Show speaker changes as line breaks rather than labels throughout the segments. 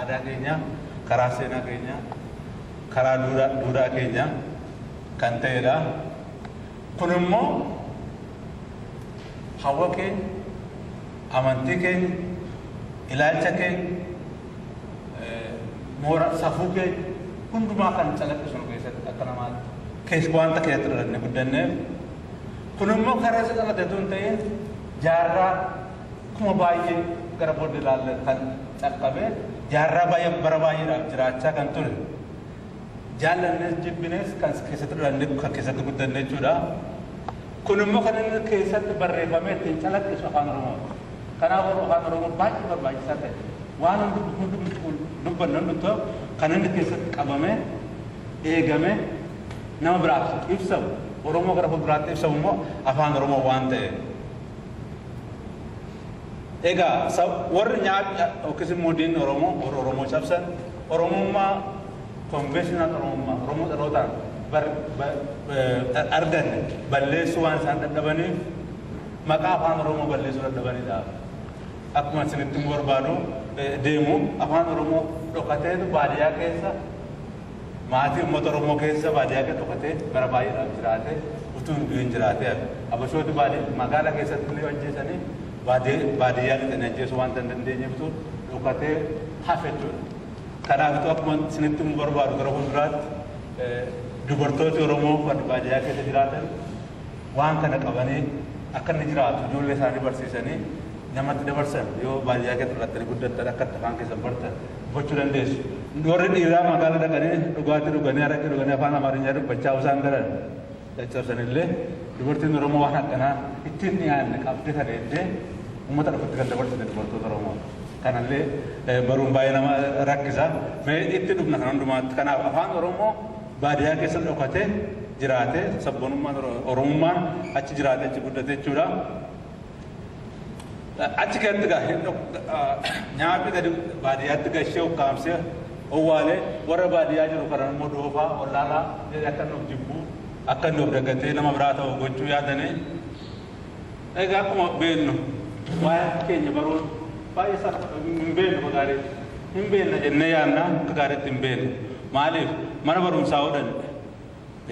aadaa keenya karaa seenaa keenya karaa duudhaa keenya kan ta'edha. Kun immoo hawa keenya amantii keenya ilaalcha keenya moora safuu keenya hundumaa kan calaqqisu keessatti akka namaatti keessa wanta keessatti dhalanne guddanneef kun immoo karaa isa dhalate tun ta'ee jaarraa kuma baay'ee gara booddee ilaalle kan calqabe jaarraa baay'ee bara baay'eedhaaf jiraachaa kan ture jaallannees jibbines kan keessatti dhalanne kan keessatti guddanne jechuudha. Kun immoo kan inni keessatti barreeffamee ittiin calaqqisu afaan Oromoo. Kanaaf afaan Oromoo baay'ee barbaachisaa ta'e waan hundi dubbannan dhuttoo kan inni keessatti qabame eegame nama biraaf ibsamu Oromoo gara fuulduraatti ibsamu immoo afaan Oromoo waan ta'e. Egaa warri nyaata yookiis immoo diinni Oromoo warri Oromoo cabsan Oromummaa konveeshinaal Oromoo dhalootaan arganne balleessuu waan isaan dadhabaniif maqaa afaan Oromoo balleessuu dadhabaniidhaaf akkuma isinitti barbaadu deemu afaan Oromoo dhokateetu baadiyyaa keessa maatii uummata Oromoo keessa baadiyyaa keessa dhokatee bara baay'eedhaaf jiraate utuu hin jiraatee abashooti magaalaa keessatti illee ajjeesanii baadiyyaa lixanii ajjeesuu waan dandeenyeeftu dhokatee hafe jechuudha. Kanaafuu akkuma isinitti barbaadu gara fuulduraatti dubartooti Oromoo kan baadiyyaa keessa jiraatan waan kana qabanii akka inni jiraatu ijoollee isaanii barsiisanii namatti dabarsan yoo baadiyyaa keessa irratti guddatan akka afaan keessan bartan gochuu dandeessu. Warri dhiiraa magaalaa dhaqanii dhugaatii dhuganii araqee dhuganii afaan Amaarinyaa dubbachaa isaan galan caccabsanillee dubartiin Oromoo waan akkanaa ittiin dhiyaanne qabdee kan eeddee uummata dhufutti kan dabarsite dubartoota Oromoo. Kanallee baruun baay'ee nama rakkisa. Mee itti dhufna kan hundumaatti. Kanaaf afaan Oromoo baadiyyaa keessa dhokatee jiraate sabboonummaan Oromummaan achi jiraate achi guddate jechuudha. Achi keessatti nyaatni gadi baadiyyaatti gashee ukkaamsee owwaalee warra baadiyyaa jiru kanan immoo doofaa ollaalaa akka inni of jibbuu akka inni of daggatee nama biraa ta'u gochuu yaadanii. Egaa akkuma beeknu waa'ee keenya baruun baay'ee hin beeknu gaariitti hin beekna jennee yaadna akka gaariitti hin beeknu. Maaliif mana barumsaa hodhanne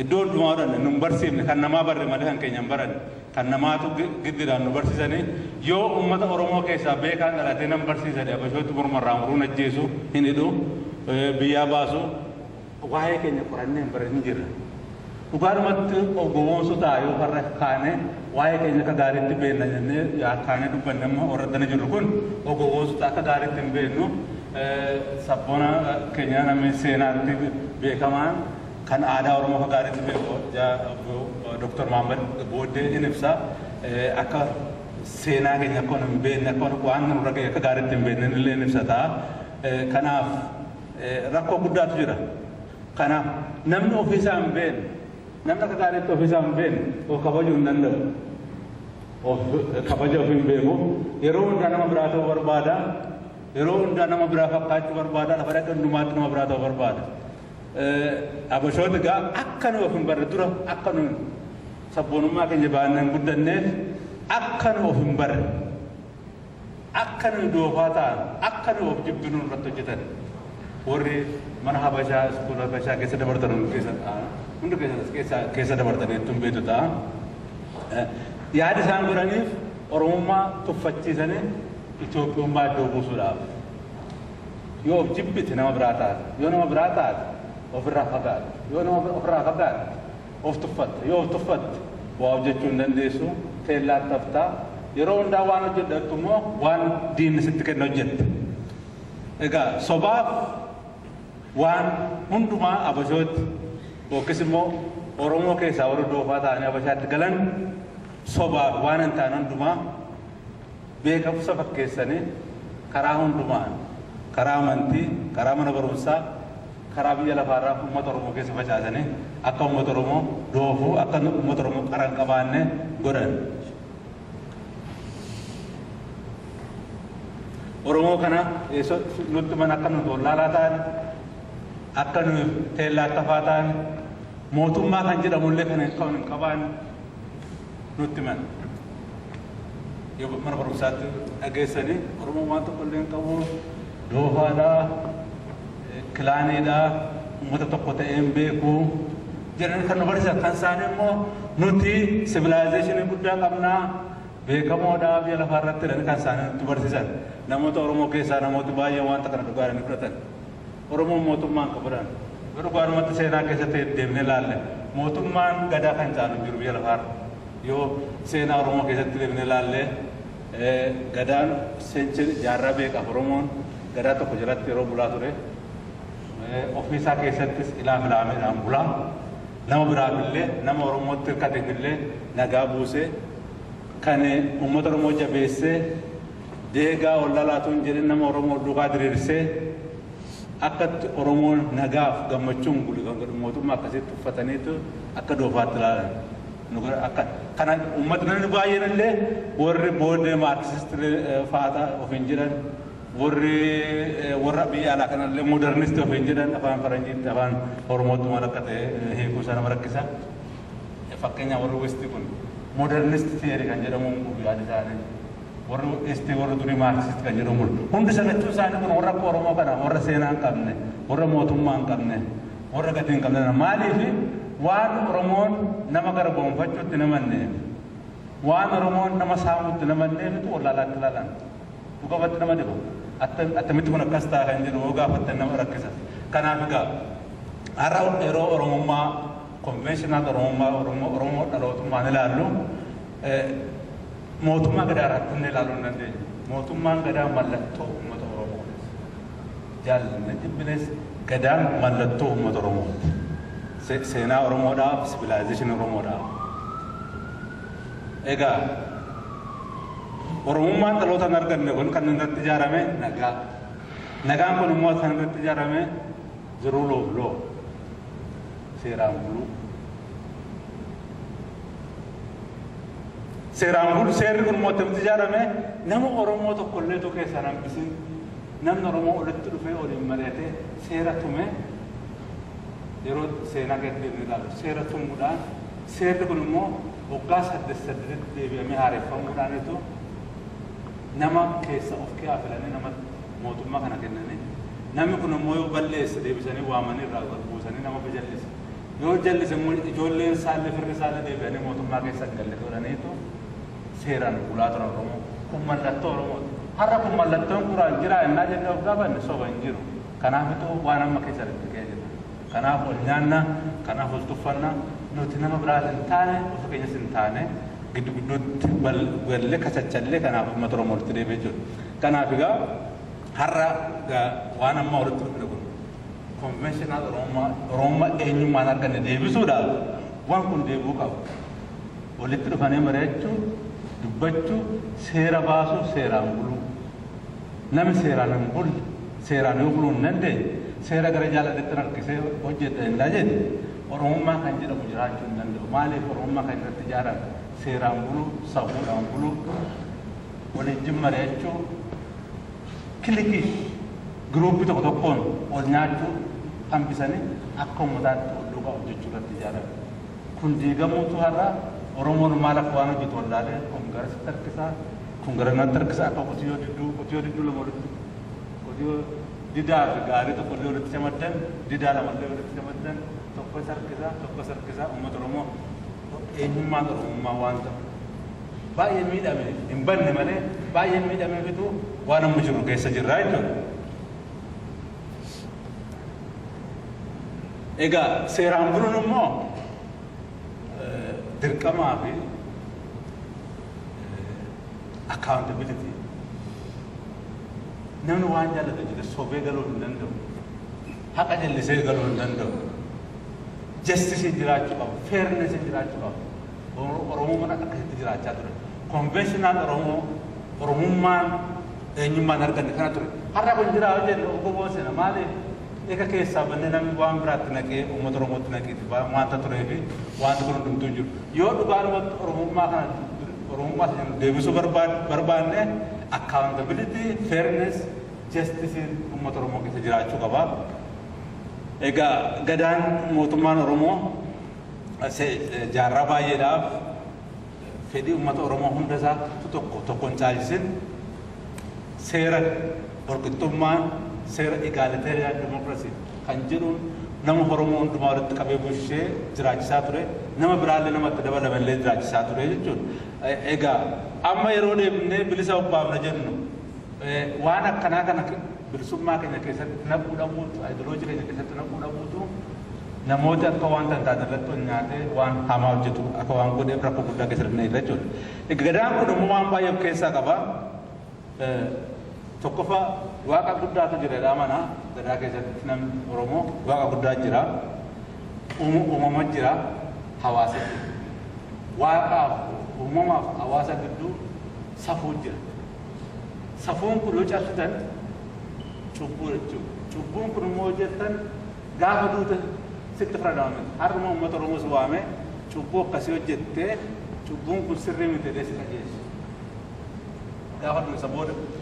iddoo hundumaa hodhanne nu barsiifne kan namaa barre malee kan keenya hin baranne kan namaatu giddiidhaan nu barsiisanii yoo uummata Oromoo keessaa beekaan dhalatee nam barsiisanii abashooti mormarraa muruun ajjeesu hin hidhu biyyaa baasu waa'ee keenya qorannee hin barin jirra. Dhugaadhumatti of gowwoomsu ta'a yoo farra kaane waa'ee keenya akka gaariitti beekna jennee kaanee dubbanne amma horratanii jirru kun of gowwoomsu ta'a akka gaariitti hin beeknu. Sabboona keenya namni seenaatti beekamaan kan aadaa Oromoo akka gaariitti beeku Dr. Mahammad booddee in ibsa akka seenaa keenya akka hin beekne akka waan nurra ga'e akka gaariitti hin beekne illee in ibsa ta'a. Kanaaf rakkoo guddaatu jira. Kanaaf namni ofiisaa hin beekne namni akka gaariitti ofiisaa hin beekne of kabajuu hin danda'u. Kabaja ofii hin beeku yeroo hundaa nama biraa ta'uu barbaada. Yeroo hundaa nama biraa fakkaachuu barbaada lafa dhaqee hundumaatti nama biraa ta'uu barbaada. Abashooti egaa akka nu of hin barre dura akka nu sabboonummaa keenya baannee hin guddanneef akka nu of hin barre akka nu doofaa ta'an akka nu of jibbinuu irratti hojjetan warri mana Habashaa iskuula Habashaa keessa dabartan hundi keessa dabartanii ittiin beektu ta'a. Yaada isaan godhaniif Oromummaa tuffachiisanii Itoophiyummaa iddoo buusuudhaaf yoo of jibbite nama biraa taate yoo nama biraa taate ofirraa fagaate yoo nama ofirraa fagaate of tuffatte yoo of tuffatte waa hojjechuu hin dandeessu teellaatti haftaa yeroo hundaa waan hojjedhattu immoo waan diinni sitti kenna hojjette. Egaa sobaaf waan hundumaa abashootti yookiis immoo Oromoo keessaa warra doofaa ta'anii abashaatti galan sobaaf waan hin taane hundumaa beekamsa fakkeessanii karaa hundumaan karaa amantii karaa mana barumsaa karaa biyya lafaarraa uummata Oromoo keessa facaasanii akka uummata Oromoo doofuu akka uummata Oromoo qara hin qabaanne godhan. Oromoo kana nutti mana akka nu dollaalaa ta'an akka nu teellaatti hafaa ta'an mootummaa kan jedhamullee kan hin qabaanne nutti mana. Yoo mana barumsaatti dhageessanii Oromoo waan tokko illee hin qabu doofaadhaa كلاني دا متتقطع بيكو جرن كان برسا كان سانمو نوتي civilization بودا قمنا بيكمو دا بيلا فارت رن كان سان تبرسان نمو تو رومو كيسا نمو تبايا وان تكن دغار نكرتن رومو موتمان كبران برغار مت سينا كيسا ديمن لال موتمان غدا كان جانو جرو بيلا فار يو سينا رومو كيسا ديمن لال غدان سنچر جارا بيك رومون غدا تو كجرات رو بولا توري اوفيسا كيساتس الى فلامي امبولا نما برابله نما روموت كاتينله نغابوسه كان امه رومو جبيسه ديغا ولالاتون جيرن نما رومو دوغا دريرسه اكت رومو نغاف غمچون غولي غموتو ما كسيت فتنيتو اكدو فاتلا نغر اكت كان امتنا نباينله ور بود ماركسيست فاتا اوفنجرن وربي على كان المودرنست فينجران أفان فرنجي أفان هرموت مالكته هي كوسان مركزة فكينيا وروستي كون مودرنست ثيوري كان جرامو بياد زاني وروستي ورودري ماركسيست كان جرامو هند سنة توسان كون ورا كورمو كنا ورا سينان كامنه ورا موتومان كامنه ورا كاتين كامنه مالي في وان رمون نما كربون فجوا تنمنه وان رمون نما سامو تنمنه تو ولا لا تلالان وقفت نما دبو أتمت من كستا كنجر وقفت نما ركزت كنا بقى أراو إيرو روما conventional روما أراو ما نلالو موتما قدرات نلالو نندي موتما قدر ملتو مترومو جال نجيبنس قدر ملتو مترومو سينا روما دا civilization روما دا إيجا ورموما تلوتا نرجع نقول كان نرد تجارة में نجا كون مو ثان نرد تجارة में ज़रूर लो सेरांगुल सेर कुन मो तम तजारा में नमो ओरोमो तो कोल्ले तो कैसा नाम किसी नम नरोमो उलट रुपए और इमरेते सेरा तुम्हें येरो सेना के दिन निकाल सेरा तुम मुड़ा सेर कुन मो ओकास हद सदरित देवी में हारे फम मुड़ाने तो नमक कैसा ओके आफिलाने नमक मोतुम्मा खाना करने ने नमक कुन मो यो बल्ले से देवी सने वामने रागत बोसने नमक बजल्ले से यो जल्ले से जो ले साल फिर साल देवी ने मोतुम्मा कैसा गल्ले तो रने तो seran kulator romo kumallato romo harra kumallato kuran jira na jenna gaban so banjiro kana bitu wana makisar keje kana ko nyanna kana ko tufanna no tinama braden tane o kenya sintane gidu gidu bal welle kachachalle kana ko matro mortire bejo kana biga harra ga wana mawrut ko conventional roma enyu manar kan debi suda wan kun debu ka olitru fane marechu dubbacchu seera baasu seeraan bulu nami seeraan hin bulle seeraan yoo buluun danda'e seera gara jaaladhetti harkisee hojjeta hin jedhe oromummaa kan jedhamu jiraachuu hin danda'u maaliif oromummaa kan irratti ijaaran seeraan bulu safuudhaan bulu waliin mari'achuu kilikii giruuppii tokko tokkoon ol nyaachuu hambisanii akka ummataatti ol dhugaa hojjechuu irratti ijaaran kun diigamuutu har'a Oromoon maal akka waan hojjetu wallaalee kungarana tarkisaa akka qotiyoo didduu lama walitti qotiyoo didaa fi gaarii tokko illee walitti shamaddan didaa lama illee walitti shamaddan tokko sarkisaa uummata Oromoo eenyummaan Oromummaa waan ta'u baay'ee miidhame hin banne malee baay'ee miidhame bitu waan amma jiru keessa jirraa jechuudha. Egaa seeraan buluun immoo dirqamaa fi accountability namni waan jaallatu jira sobee galuu hin danda'u haqa jallisee galuu hin danda'u justice jiraachuu qabu fairness jiraachuu qabu Oromoon akkasitti jiraachaa ture conventional Oromummaan eenyummaan arganne kana ture har'a kun jiraa jennu oggoboo seena maaliif eka keessaa bannee namni waan biraatti naqee uummata Oromootti naqeeti waanta turee fi waanta kun hundumtuu jiru yoo dhugaadhumatti Oromummaa kana Oromummaa deebisuu barbaanne accountability fairness justice uummata Oromoo keessa jiraachuu qaba. Egaa gadaan mootummaan Oromoo jaarraa baay'eedhaaf fedhii uummata Oromoo hundasaa tokkoon caalchisin seera walqixxummaan seera egalitarian democracy kan jedhuun nama Oromoo hundumaa walitti qabee bulchee jiraachisaa ture nama biraallee namatti dabalamallee jiraachisaa ture jechuudha. Egaa amma yeroo deemnee bilisa obbaafna jennu waan akkanaa kana bilisummaa keenya keessatti naquu dhabuutu ideoloojii keenya keessatti naquu dhabuutu namooti akka waan tantaanirratti nyaatee waan hamaa hojjetu akka waan godheef rakkoo guddaa keessatti irra jechuudha. Gadaan kun immoo waan baay'ee of keessaa qaba. Tokkoffaa waaqa guddaatu jira dhaamana gadaa keessatti namni Oromoo waaqa guddaa jira. Uumama jira hawaasa jira. Waaqaaf uumamaaf hawaasa gidduu safuu jira. Safuun kun yoo cabsitan cubbuu jechuudha. Cubbuun kun immoo jettan gaafa duute sitti faradamame harma uummata Oromoo si waame cubbuu akkasii hojjettee cubbuun kun sirrii miti jedhee si qajeelcha. Gaafa du'e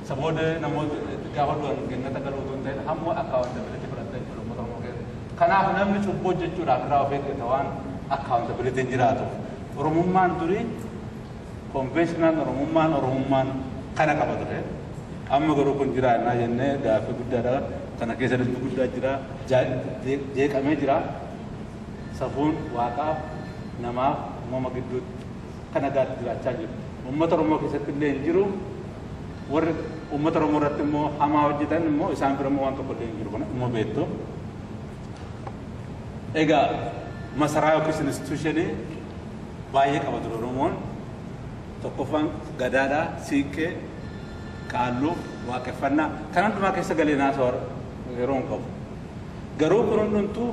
sabooda namoota gaafa du'an gannata galuu osoo hin ta'in hamma akka wanta biratti fudhatta jechuudha uummata Oromoo keessa. Kanaaf namni cubbuu hojjechuudhaaf irraa of eeggata waan akka wanta biratti hin jiraatuuf. Oromummaan durii konveeshinaal Oromummaan kana qaba ture. Amma garuu kun jiraannaa jennee gaaffii guddaadha. Kana keessa dubbii guddaa jira. Jeeqamee jira. Safuun waaqaaf namaaf uumama gidduutti kana gaatti jiraachaa jiru. Uummata Oromoo keessatti illee hin jiru. Warri uummata Oromoo irratti immoo hamaa hojjetan immoo isaan bira immoo waan tokko illee hin jiru. Kun immoo beektu. Egaa masaraa yookiis instituushinii baay'ee qaba ture Oromoon. Tokkoffaan gadaadhaa, siiqqee, qaalluu, waaqeffannaa kan hundumaa keessa galee naasawar yeroo hin qabu. Garuu kun hundumtuu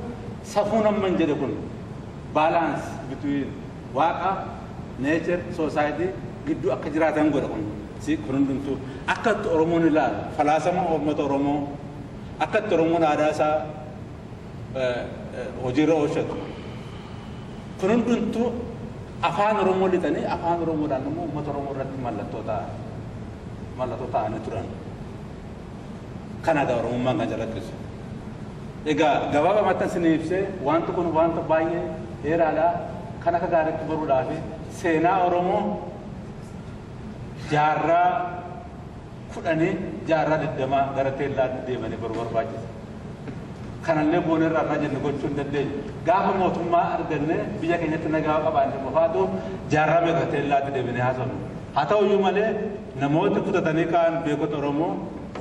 safuun amman jedhe kun balance between waaqa, nature, society gidduu akka jiraatan godha kun hundumtuu akka Oromoon ilaalu falaasama uummata Oromoo akka Oromoon aadaa isaa hojiirra oolchatu. Kun hundumtuu afaan Oromoo lixanii afaan Oromoodhaan immoo uummata Oromoo irratti mallattoo ta'anii turan. Kana gaa Oromummaan kan jalaqqisu. Egaa gabaabumatti isinii ibsee wanti kun wanta baay'ee dheeraadha. Kan akka gaariitti baruudhaaf seenaa Oromoo jaarraa 10 jaarraa 20 gara teellaatti deemanii baruu barbaachisa. Kanallee boonerraa irraa jenne gochuu hin dandeenyu. Gaafa mootummaa arganne biyya keenyatti nagaa qabaanne qofaatu jaarraa meeqa teellaatti deebinee haasofna. Haa ta'u iyyuu malee namooti kutatanii ka'an beekota Oromoo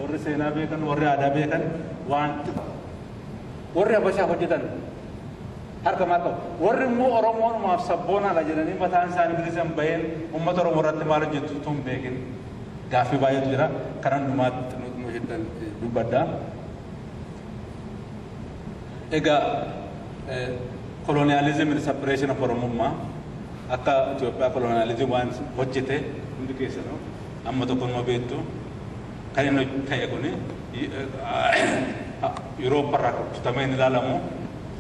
warri seenaa beekan warri aadaa beekan wanti warri Habashaa hojjetan harka maal qabu. Warri immoo Oromoonumaaf sabboonaadha jedhanii mataan isaanii bilisa hin baheen uummata Oromoo irratti maal hojjetu utuu hin beekin gaaffii baay'eetu jira. Kan hundumaatti nuti jettan dubbaddaa. Egaa koloniyaalizimii and separation of Oromummaa akka Itoophiyaa koloniyaalizimii waan hojjete hundi keessanuu amma tokko immoo beektu kan inni ta'e kuni Yuurooparraa kutamee hin ilaalamu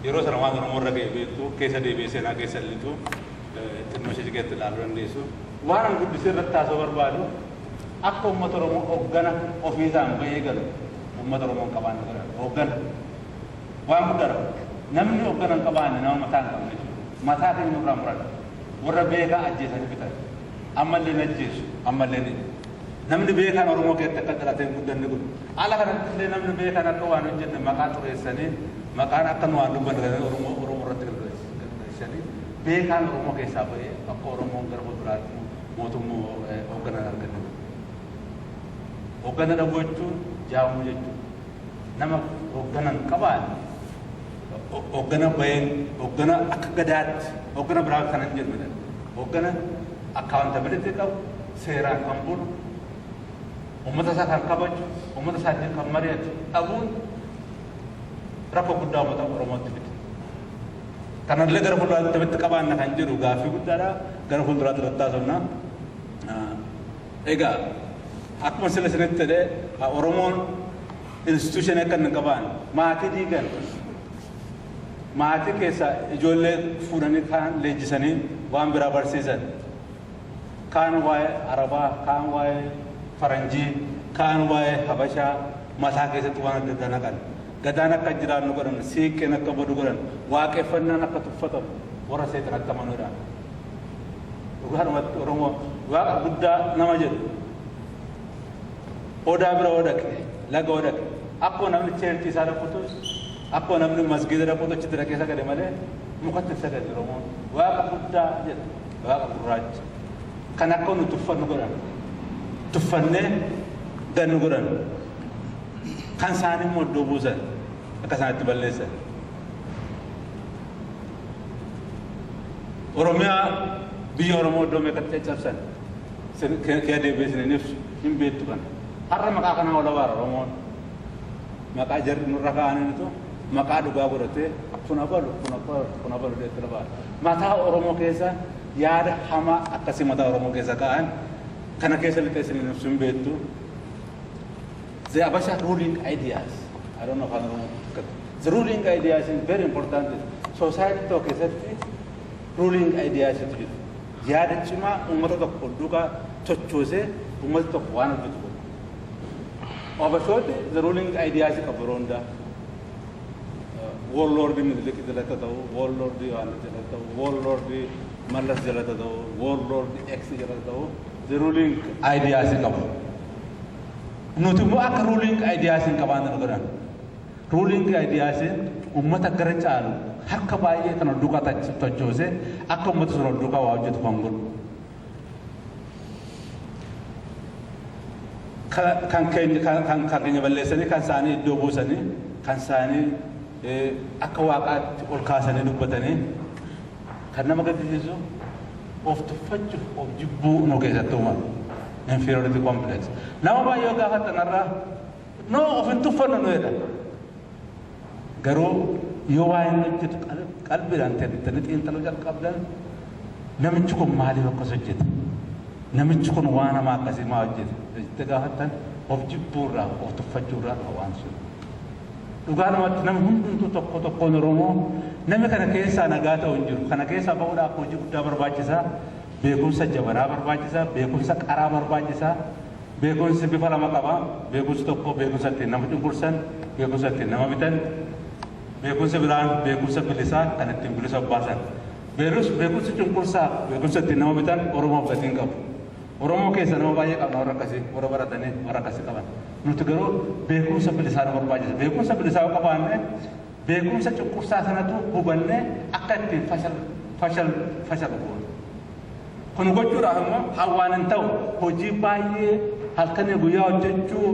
yeroo sana waan Oromoo irra ga'e beektu keessa deebi'ee seenaa keessa illitu xinnoo ishee jigeetti ilaaluu dandeessu. Waan an guddisee irratti taasisuu barbaadu akka uummata Oromoo hooggana ofiisaan bahee galu uummata Oromoo hin qabaanne godhan hooggana waan guddaadha. Namni hooggana hin qabaanne nama mataa hin qabne mataa keenya nurraa muran warra beekaa ajjeesanii bitan ammallee ni ajjeesu ammallee ni namni beekaan Oromoo keessatti akka dhalateen guddanne kun haala kanatti illee namni beekaan akka waan hojjenne maqaa xureessanii maqaan akka nu waan dubbanne Oromoo irratti galmeessanii beekaan Oromoo keessaa bahee akka Oromoon gara fuulduraatti mootummaa hoogganan arganne. Hooggana dhabuu jechuun jaamuu jechuudha. Nama hoogganan qabaan hoggana baheen hoggana akka gadaatti hoggana biraa kanan jedhamedha. Hoggana accountability qabu seeraan kan bulu uummata isaa kan kabaju uummata isaa kan mari'atu dhabuun rakkoo guddaa uummata Oromootti fide. Kanallee gara fuulduraatti qabaanna kan jedhu gaaffii guddaadha. Gara fuulduraatti irratti haasofna. Egaa akkuma sila sinitti jedhee Oromoon instituushinii akka hin qabaan maatii diigan maatii keessa ijoollee fuudhanii kaan leenjisanii waan biraa barsiisan kaan waa'ee Arabaa kaan waa'ee Faranjii kaan waa'ee Habashaa mataa keessatti waan adda addaa naqan gadaan akka jiraannu godhan siiqqeen akka badu godhan waaqeffannaan akka tuffatamu warra seetan akka manuudhaan dhugaadhumatti Oromoo waaqa guddaa nama jedhu odaa bira odaqe laga odaqe Akkoo namni cheertii isaa dhaqutus akkoo namni masgiida dhaqutu achitti dhaqee sagade malee mukatti sagade Oromoon waaqa guddaa jedha waaqa gurraacha kan akka nu tuffannu godhan tuffannee gannu godhan kan isaanii immoo iddoo buusan akka isaanitti balleessan. Oromiyaa biyya Oromoo iddoo meeqatti caccabsan kee deebiisanii ibsu hin beektu kana har'a maqaa kanaa ola baara Oromoon maqaa jarri nurra kaa'aniitu maqaa dhugaa godhatee kun abalu deetti labaara mataa Oromoo keessa yaada hamaa akkasii mataa Oromoo keessa kaa'an kana keessa lixeessanii ibsu hin beektu. The Abasha ruling ideas, I don't know how to the ruling ideas is very important. Society talk is that ruling ideas is good. Yada chima ummata to duka chochose ummata to one of it. Abashote the ruling ideas is kaburonda. Warlord in the Jalata, warlord the Jalata, warlord the Malas Jalata, warlord the ex Jalata, the ruling ideas is kabu. Nuti mo akka ruling ideas in kabanda ngoran ruling ideas ummata gara caalu harka baay'ee kana duka tochoose akka ummata sura duka waa hojjetu fangul kan keenya balleessanii kan isaanii iddoo buusanii kan isaanii akka waaqaatti ol kaasanii dubbatanii kan nama gaddisiisu of tuffachuuf of jibbuu nu keessatti uumama. Inferiority complex. Nama baay'ee gaafatan irraa no of hin tuffannu nu jedha. Garuu yoo waa inni hojjetu qalbiidhaan ta'e xiinxaluu jalqabdan namichi kun maaliif akkas hojjete? Namichi kun waan hamaa akkasii maa hojjete? Jettee gaafatan of jibbuurraa of tuffachuurraa waan sun. Dhugaa namatti nama hundumtuu tokkoon Oromoo namni kana keessaa nagaa ta'u hin jiru. Kana keessaa ba'uudhaaf hojii guddaa barbaachisaa. Beekumsa jabanaa barbaachisaa, beekumsa qaraa barbaachisaa, beekumsi bifa lama qaba, beekumsi tokko beekumsa ittiin nama cunqursan, beekumsa ittiin nama bitan, beekumsa biraan beekumsa bilisaa kan ittiin bilisa baasan. Beekumsi cunqursaa beekumsa ittiin nama bitan Oromoof gatiin qabu. Oromoo keessa nama baay'ee qabna warra akkasii warra baratanii warra akkasii qaban. Nuti garuu beekumsa bilisaa nu barbaachisa. Beekumsa bilisaa yoo qabaanne beekumsa cunqursaa sanatu hubannee akka ittiin fashal goonu. Kun gochuudhaaf immoo hawaan hin ta'u hojii baay'ee halkanii guyyaa hojjechuu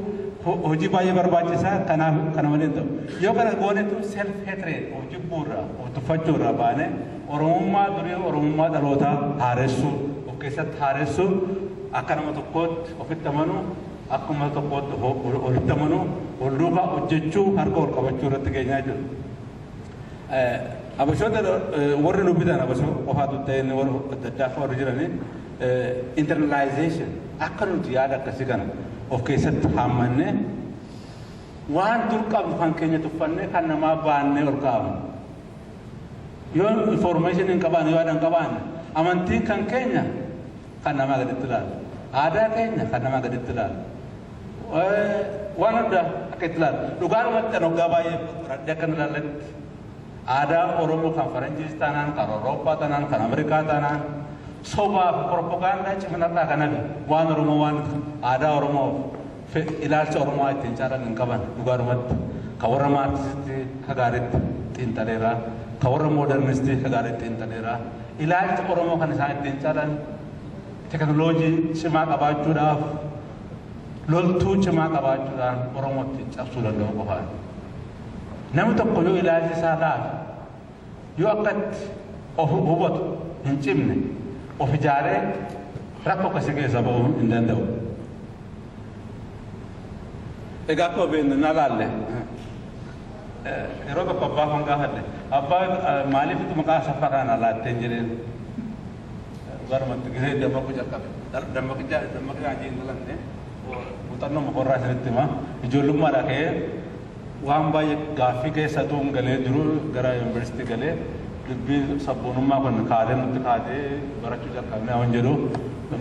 hojii baay'ee barbaachisaa kanaaf kana malee hin ta'u. Yoo kana goonetu self hatred hojii bu'uura tuffachuurraa baane Oromummaa durii Oromummaa dhalootaa haaressuu of keessatti haaressuu akka nama tokkootti ofitti amanuu akkuma tokkootti olitti amanuu ol duukaa hojjechuu harka ol qabachuu irratti geenyaa jiru. Abashoota warri nu bitan abashoo qofaatu ta'een warra adda addaa warri jiranii internalization akka nuti yaada akkasii kana of keessatti hammannee waan dur qabnu kan keenya tuffannee kan namaa baannee ol kaa'amu. Yoo information hin qabaanne yoo aadaa hin qabaanne amantiin kan keenya kan namaa gaditti ilaalu aadaa keenya kan namaa gaditti ilaalu waan adda akka itti ilaalu dhugaadhumatti hoggaa baay'ee radde akka ilaalletti. Ada Oromoo kan Faranjiis taanaan kan Awurooppaa taanaan kan Ameerikaa taanaan sobaaf propagaandaa ciminarraa kan hafe waan Oromoo waan aadaa Oromoo ilaalcha Oromoo ittiin caalan hin qaban dhugaadhumatti kan warra maartistii kagaaritti xiinxaleeraa kan warra moodernistii kagaaritti xiinxaleeraa ilaalcha Oromoo kan isaan ittiin caalan teknooloojii cimaa qabaachuudhaaf loltuu cimaa qabaachuudhaan Oromootti cabsuu danda'u qofaan. Namni tokko yoo ilaalchi isaa laafe yoo akkatti of hubatu hin cimne of ijaaree rakkoo akkasii keessa ba'uu hin danda'u. Egaa akkuma beeknu na laalle yeroo tokko abbaa kan gaafadhe abbaa maaliif maqaa saffaa kana laattee hin jedheen garumatti gisee dammaquu jalqabe dammaqichaa ajiin dalanne muuxannoo mokorraa isinitti hima ijoollummaadhaa ka'ee waan baay'ee gaaffii keessa tuun galee jiru gara yuunivarsiitii galee dubbii sabboonummaa kun kaadee nutti kaadee barachuu jalqabne waan jedhu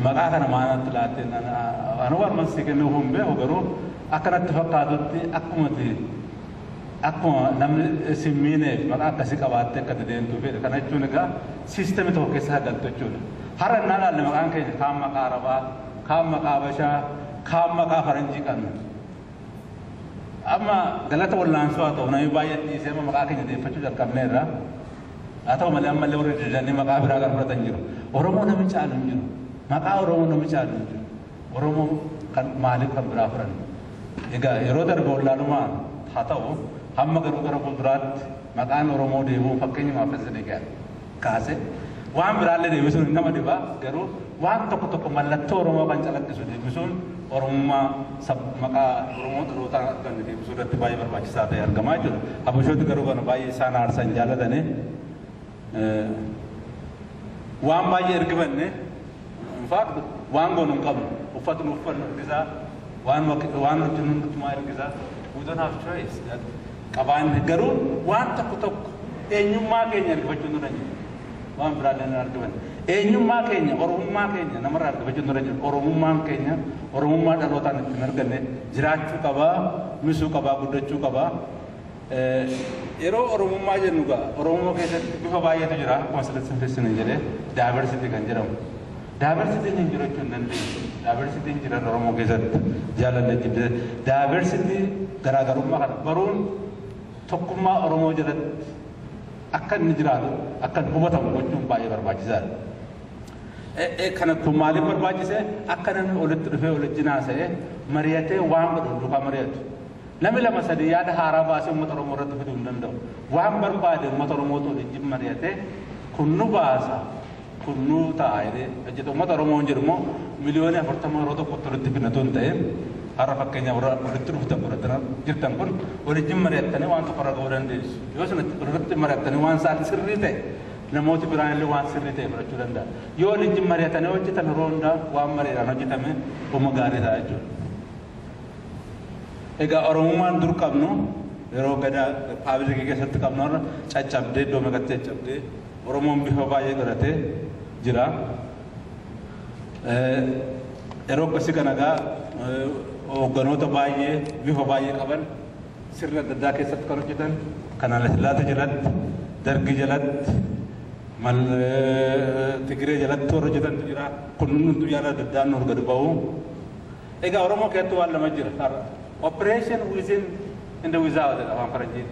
maqaa kana maanatti laattee anu walumaan si kennuu hin beeku garuu akkanatti fakkaatutti akkuma namni simmiineef maqaa akkasii qabaattee akka deemtuu fedhe kana jechuun egaa siisteemii tokko keessa galtu jechuudha. Har'a innaa laalle maqaan keenya kaan maqaa Arabaa, kaan maqaa Habashaa, kaan maqaa Faranjii qabna. amma galata wal'aansoo haa ta'u namni baay'een dhiisee maqaa keenya deeffachuu jalqabneerra haa ta'u malee ammallee warri didanii maqaa biraa kan fudhatan jiru Oromoo nami caalu hin jiru maqaa Oromoo nami caalu hin jiru Oromoo kan maaliif kan biraa furan egaa yeroo darbe wallaalumaa haa ta'u hamma garuu gara fuulduraatti maqaan Oromoo deebi'uu fakkeenyumaaf Fasilee kaase waan biraallee deebisuun nama dhibaa garuu waan tokko mallattoo Oromoo kan calaqqisu deebisuun Oromummaa maqaa Oromoo dhalootaa kan deebisuu irratti baay'ee barbaachisaa ta'e argamaa jechuudha. Habashooti garuu kana baay'ee isaan aarsan jaallatanii waan baay'ee ergibanne infaakt waan goonu hin qabnu uffatni uffannu ergisaa waan nuti hundumaa ergisaa we don't have choice qabaanne garuu waan tokko eenyummaa keenya ergifachuu nu dandeenya. Waan biraallee nu argibanne eenyummaa keenya Oromummaa keenya namarraa argifachuu nu dandeenya. Oromummaan keenya Oromummaa dhalootaan ittiin arganne jiraachuu qabaa misuu qabaa guddachuu qabaa. Yeroo Oromummaa jennu gaa Oromoo keessatti bifa baay'eetu jira akkuma asirratti sinfeessine jedhee daayivarsitii kan jedhamu. Daayivarsitiin hin jirachuu hin dandeenye. Daayivarsitiin jiran Oromoo keessatti jaalallee jibbise. Daayivarsitii garaagarummaa kana baruun tokkummaa Oromoo jalatti akka inni jiraatu akka hubatamu gochuun baay'ee barbaachisaadha. Kana kun maaliif barbaachise akka namni walitti dhufee walitti naasa'ee mari'atee waan godhu duukaa mari'atu. Namni lama sadii yaada haaraa baasee uummata Oromoo irratti fiduu hin danda'u. Waan barbaade uummata Oromootu waliin mari'atee kun nu baasa kun nu ta'a jedhee hojjetu. Uummata Oromoo hin jedhu immoo miliyoonii 40 yeroo tokkotti walitti fidatu hin ta'in har'a fakkeenyaaf walitti dhuftan godhatan jirtan kun waliin mari'attanii waan tokko irra ga'uu dandeessu. Yoo isin walitti mari'attanii waan isaanii sirrii ta'e namooti biraan illee waan sirrii ta'e fudhachuu danda'a. Yoo waliin mari'atanii hojjetan yeroo hundaa waan mariidhaan hojjetame humna gaarii ta'a jechuudha. Egaa Oromummaan dur qabnu yeroo gadaa paabliikii keessatti qabnu irra caccabdee iddoo meeqatti caccabdee Oromoon bifa baay'ee godhatee jira. Yeroo akkasii kana egaa hoogganoota baay'ee bifa baay'ee qaban sirna adda addaa keessatti kan hojjetan kan Hayilasillaasee jalatti Dargii jalatti Tigiree jalatti warra hojjetantu jira. Kun hundumtuu yaada adda addaan nu gadi ba'u. Egaa Oromoo keessatti waan lama jira. Operation within and without afaan Faranjiin.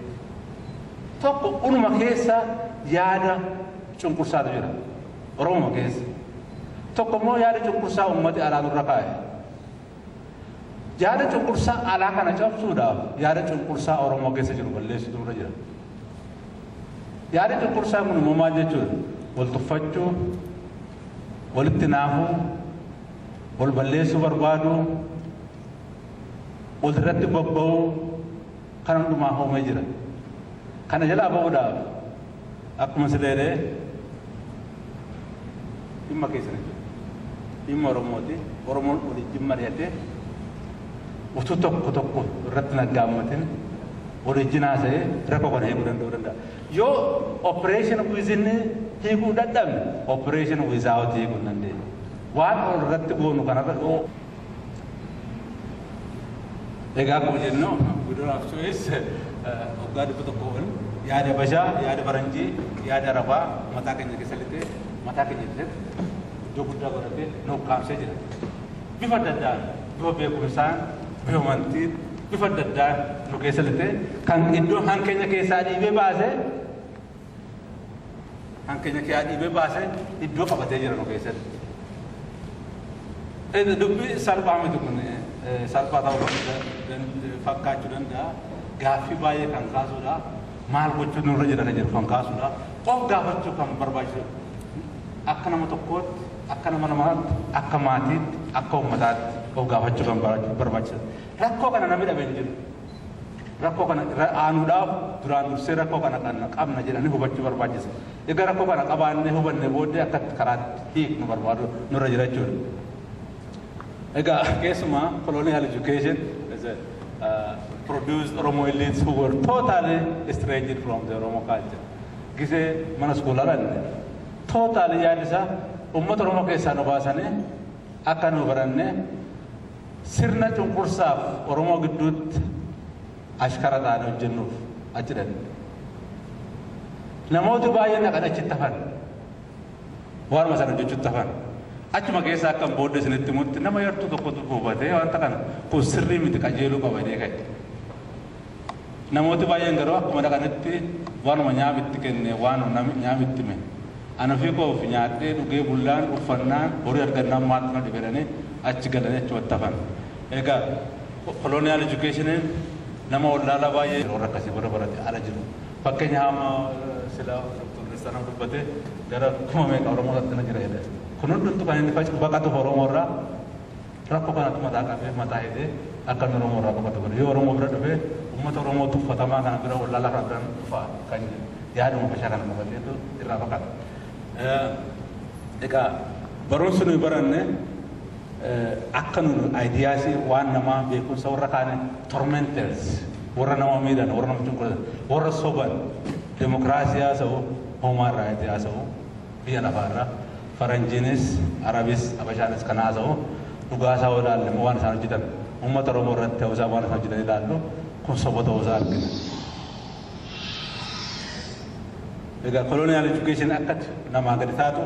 Tokko unuma keessa yaada cunqursaatu jira. Oromoo keessa. Tokko immoo yaada cunqursaa uummati alaa nurra kaa'e. Yaada cunqursaa alaa kana cabsuudhaaf yaada cunqursaa Oromoo keessa jiru balleessitu nurra jira. Yaada cunqursaa kun immoo maal jechuudha? Wal tuffachuu, walitti naafuu, wal balleessuu barbaaduu, wal irratti bobba'uu kan hundumaa hoomee jira. Kana jalaa ba'uudhaaf akkuma sileelee dhimma keessan dhimma Oromooti. Oromoon waliin mari'atee utuu tokko irratti naggaammatin waliin haasa'ee rakkoo kana hiikuu danda'uu danda'a. Yoo operation within hiikuu dadhabne operation without hiikuu hin dandeenye. Waan ol irratti goonu kanarra egaa akkuma jennu we don't have choice. Waggaa dhibba tokko ol yaada Habashaa, yaada Faranjii, yaada Arabaa mataa keenya keessa lixee mataa keenya keessatti iddoo guddaa godhatee nu kaamsee jira. Bifa adda addaan, bifa beekumsaan, bifa amantiin, bifa adda addaan nu keessa lixee kan iddoo hankeenya keessaa dhiibee baasee iddoo qabatee jira nu keessatti. Dubbii salphaa miti kun salphaa ta'uu fakkaachuu danda'a. Gaaffii baay'ee kan kaasudha. Maal gochuun nurra jira kan jedhu kan kaasudha. Of gaafachuu kan barbaachisu akka nama tokkootti, akka nama namaatti, akka maatiitti, akka uummataatti of gaafachuu kan barbaachisu. Rakkoo kana namni dhabee hin jiru. Rakkoo kana aanuudhaaf duraan dursee rakkoo kana qabna jedhanii hubachuu barbaachisa. Egaa rakkoo kana qabaannee hubanne booddee akka karaatti hiiknu barbaadu nurra jira jechuudha. Egaa keessumaa colonial education produced Oromo elites who were totally estranged from the Oromo culture. Gisee mana schoolaa dhanne totally yaadisa uummata Oromoo keessaa nu baasanii akka nu baranne sirna cunqursaaf Oromoo gidduutti ashkara ta'anii hojjennuuf achi dhanne. Namooti baay'een dhaqan achitti hafan waanuma sana hojjechuutti hafan. Achuma keessa akkam booddee isinitti mutti nama yartuu tokkotu hubatee wanta kana kun sirrii miti qajeeluu qaba jedhee ka'e. namooti baay'een garuu akkuma dhaqanitti waanuma nyaabitti kenne waanuma nyaabitti me ana fi koo fi nyaadhee dhugee bullaan uffannaan horii argannaan maatti na dhibeeranii achi galanii achi wattafan. Egaa colonial education nama wallaalaa baay'ee yeroo akkasii barate ala jiru. Fakkeenya hamma sila Dr. dubbate gara kuma meeqa Oromoo irratti na jira jedhe. Kun hundumtu kan inni baqatu Oromoo irraa rakkoo kanatti mataa qabee mataa hidhee akka inni Oromoo irraa baqatu godhe. Yoo Oromoo bira dhufee uummata Oromoo tuffatamaa kana bira wallaalaa kana biraan dhufaa kan yaaduma fashaa kana qabateetu irraa baqata. Egaa barumsi nuyi baranne akka nuyi aayidiyaasii waan namaa beekumsa warra kaane tormenters warra nama miidhan warra nama cunqursan warra soban demokraasii haasa'u homaa irraa haasa'u biyya lafaarraa faranjiinis arabis abashaanis kan haasa'u dhugaa isaa ilaalle waan isaan hojjetan uummata Oromoo irratti ta'uu isaa waan isaan hojjetan ilaallu kun soba ta'uu isaa argina. Egaa colonial education akkatti namaa gadi taatu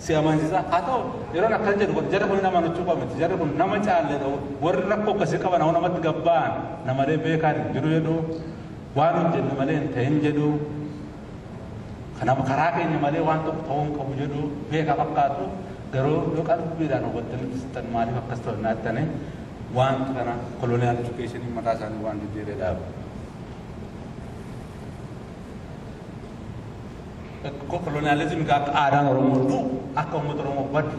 si amansiisa haa ta'u yeroon akkan jedhu jarri kun nama nuchuu qabati jarri kun nama caalleedha warri rakkoo akkasii qaban hoo namatti gabba'an namalee beekaan jiru jedhu waan hojjenne malee hin ta'in jedhu kanama karaa keenya malee waan tokko ta'uu hin qabu jedhu beekaa fakkaatu garuu yoo qalbiidhaan hubattanitti sittan maaliif akkas ta'u naattane waan kana colonial education mataa isaanii waan diddeereedhaaf. Kolonialism ka aadaan Oromoo akka uummata Oromoo baddu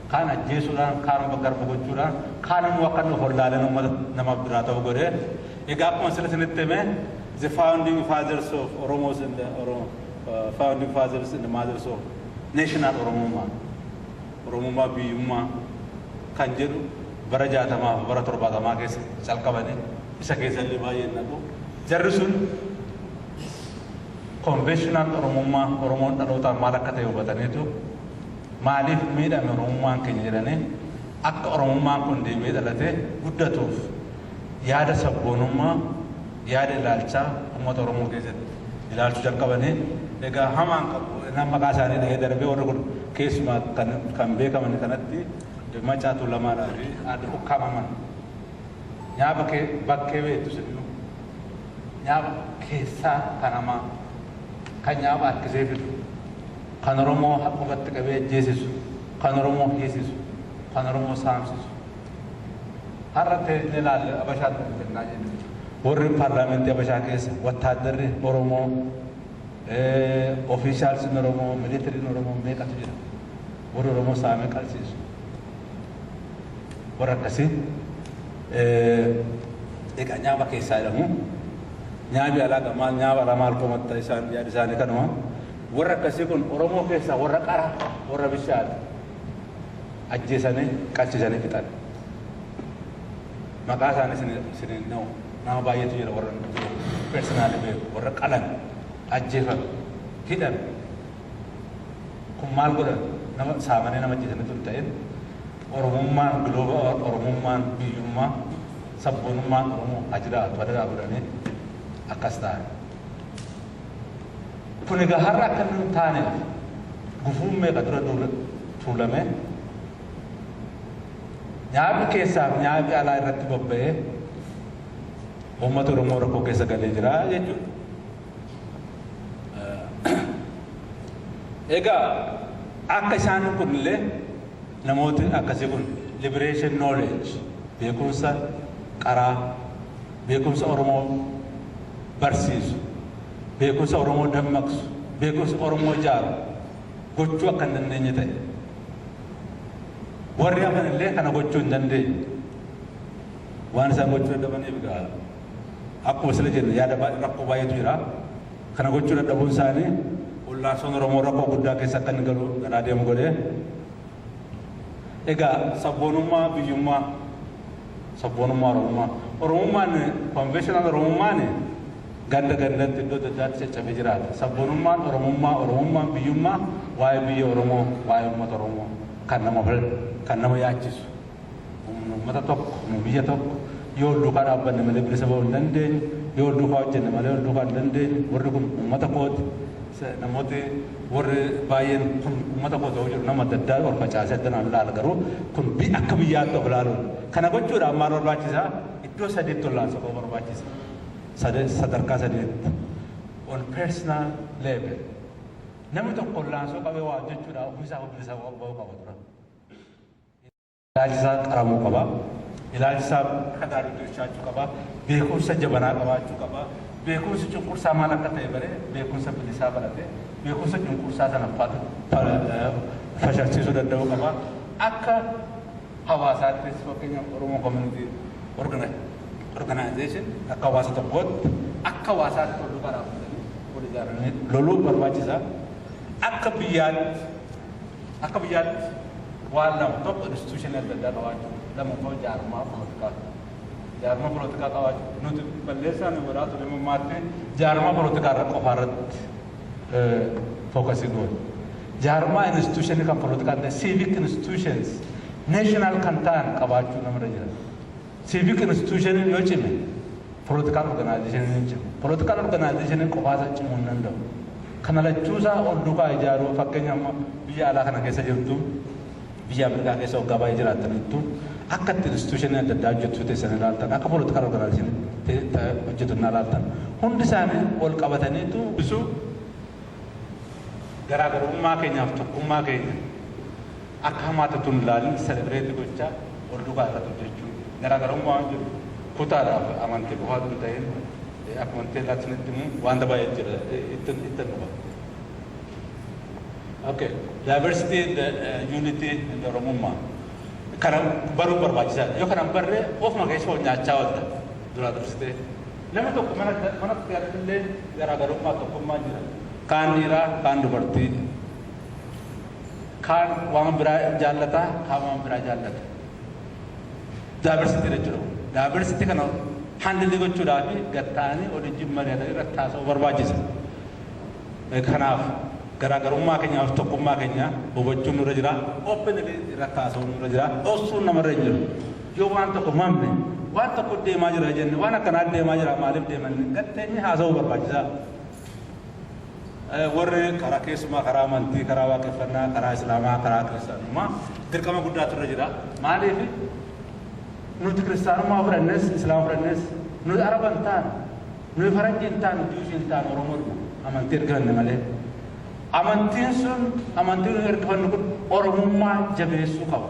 kaan ajjeesuudhaan kaan garba gochuudhaan kaan immoo akka nu hollaaleen uummata nama biraa ta'u godhee egaa akkuma sila isinitti hime the founding fathers of Oromos and the founding fathers and the mothers of national Oromummaa biyyummaa kan jedhu bara 60 bara 70 keessa calqabanii isa keessallee baay'ee naqu jarri sun conventional Oromoon dhalootaan maal akka ta'e hubataniitu maaliif miidhame Oromummaan keenya jedhanii akka Oromummaan kun deebi'ee dhalatee guddatuuf yaada sabboonummaa yaada ilaalchaa uummata Oromoo keessatti ilaalchuu jalqabanii egaa hamaan qabu nama maqaa isaanii dhahee darbee warri kun keessumaa kan beekaman kanatti Macaatuu Lamaadhaa fi Aadde Ukkaamaman nyaaba bakkee beektu sinnu nyaaba keessaa kanamaa kan nyaaba harkisee fidu kan Oromoo haqqubatti qabee ajjeesisu kan Oromoo hiisisu kan Oromoo saamsisu har'a ta'e ni ilaalle Abashaatti kennaa jenna warri paarlaamentii Abashaa keessa wattaaddarri Oromoo ofiishaalsiin Oromoo militariin Oromoo meeqatu jira warri Oromoo saamee qalsiisu warra akkasii egaa nyaaba keessaa jedhamu nyaabi alaaqa maal nyaaba alaa maal qomatta isaan yaada isaanii kanuma warra akkasii kun Oromoo keessaa warra qara warra bishaati ajjeesanii qalchisanii fixan maqaa isaanii isiniin na'u nama baay'eetu jira warra personaali beeku warra qalan ajjeefan hidhan kun maal godhan nama saamanii nama ajjeesanii tun ta'in Oromummaan gilooba Oromummaan biyyummaa sabboonummaan Oromoo ajiraatu adagaa godhanii akkas ta'an. Kun egaa har'a akka hin taaneef gufuun meeqa dura tuulame nyaabi keessaa fi nyaabi alaa irratti bobba'ee uummata Oromoo rakkoo keessa galee jira jechuudha. Egaa akka isaan kunillee namooti akkasii kun liberation knowledge beekumsa qaraa beekumsa Oromoo barsiisu beekumsa Oromoo dammaqsu beekumsa Oromoo ijaaru gochuu akka hin dandeenye ta'e warri hafan illee kana gochuu hin dandeenye waan isaan gochuu dadhabaniif egaa akkuma sila jenna yaada rakkoo baay'eetu jira kana gochuu dadhabuun isaanii ullaansoon Oromoo rakkoo guddaa keessa akka inni galu garaa deemu godhee egaa sabboonummaa biyyummaa sabboonummaa Oromummaan conventional Oromummaan ganda gandatti iddoo addaatti caccabee jiraata sabboonummaan Oromummaan biyyummaa waa'ee biyya Oromoo waa'ee uummata Oromoo kan nama yaachisu uummata tokko biyya tokko yoo duukaa dhaabbanne malee bilisa ba'uu hin dandeenye yoo duukaa hojjenne malee duukaa hin dandeenye warri kun uummata kooti namooti warri baay'een kun uummata koo ta'uu jiru nama adda addaa ol facaasee addanaan ilaala garuu kun akka biyyaatti of ilaaluun kana gochuudhaan maal barbaachisaa iddoo sadiitti ollaansa koo barbaachisa sadarkaa sadeetti on personal level namni tokko laansoo qabee waa jechuudha ofiisaa ofiisaa ba'uu qaba tura. Ilaalchisaa qaramuu qaba. Ilaalchisaa akka gaarii hojjechuu qaba. Beekumsa jabanaa qabaachuu qaba. Beekumsi cunqursaa maal akka ta'e baree beekumsa bilisaa barate beekumsa cunqursaa sana fashalsiisuu danda'uu qaba. Akka hawaasaattis fakkeenyaaf Oromoo Community Organization akka hawaasa tokkootti akka hawaasaatti loluu karaa fudhatanii wal ijaaranii loluu barbaachisaa. Akka biyyaatti waan lama tokko institution adda addaa qabaachuu lama immoo jaarmaa polotikaa qabaachuu nuti balleessaan godhaa ture mammaatti jaarmaa polotikaa irra qofaa irratti fookasii goone. Jaarmaa institution kan polotikaa ta'e civic institutions national kan ta'an qabaachuu namarra jira. Civic institution yoo cime political organization yoo cime political organization qofaa cimuu hin danda'u. Kana lachuusaa ol duukaa ijaaruu fakkeenyaaf biyya alaa kana keessa jirtu biyya Afrikaa keessa waggaa baay'ee jiraataniittu akka itti institution adda addaa hojjechuu teessan ilaaltan akka political organization hojjetu na ilaaltan hundi isaanii ol qabataniitu bisu garaagarummaa keenyaaf tokkummaa keenya akka hamaatti tun ilaalin celebrate gochaa ol duukaa irratti hojjechuu garaagarummaa waan jiru kutaadhaaf amantii qofaatu hin ta'in amantii laatinitti immoo wanta baay'ee jira ittiin dhufa. Okay, diversity and unity in the Oromummaa. Kana baruu barbaachisaadha. Yoo kana barree ofuma keessa wal nyaachaa oolta duraa dursitee. Nama tokko mana illee garaagarummaa tokkummaa jira. Kaan dhiiraa, kaan dubartii. Kaan waan biraa jaallataa, kaan waan biraa jaallata. Diversity jechuudha. Diversity kana handle gochuudhaaf gattaanii waliin mari'atanii irratti haasa'uu barbaachisa. Kanaaf garaagarummaa keenyaaf tokkummaa keenya hubachuun nurra jira. Openly irratti haasa'uun nurra jira. Dhoksuun namarra hin jiru. Yoo waan tokko mamne waan tokko deemaa jira jenne waan akkanaa deemaa jira maaliif deemanne gatteenyi haasa'uu barbaachisaa. Warri karaa keessumaa karaa amantii, karaa waaqeffannaa, karaa islaamaa, karaa kiristaanummaa dirqama guddaatu irra jira. Maaliif nuti kiristaanummaa fudhannes islaama fudhannes nuti araba hin taane nuti faranjii hin taane juusii hin taane oromoodha amantii ergifanne malee. Amantiin sun amantiin nuti ergifannu kun oromummaa jabeessuu qaba.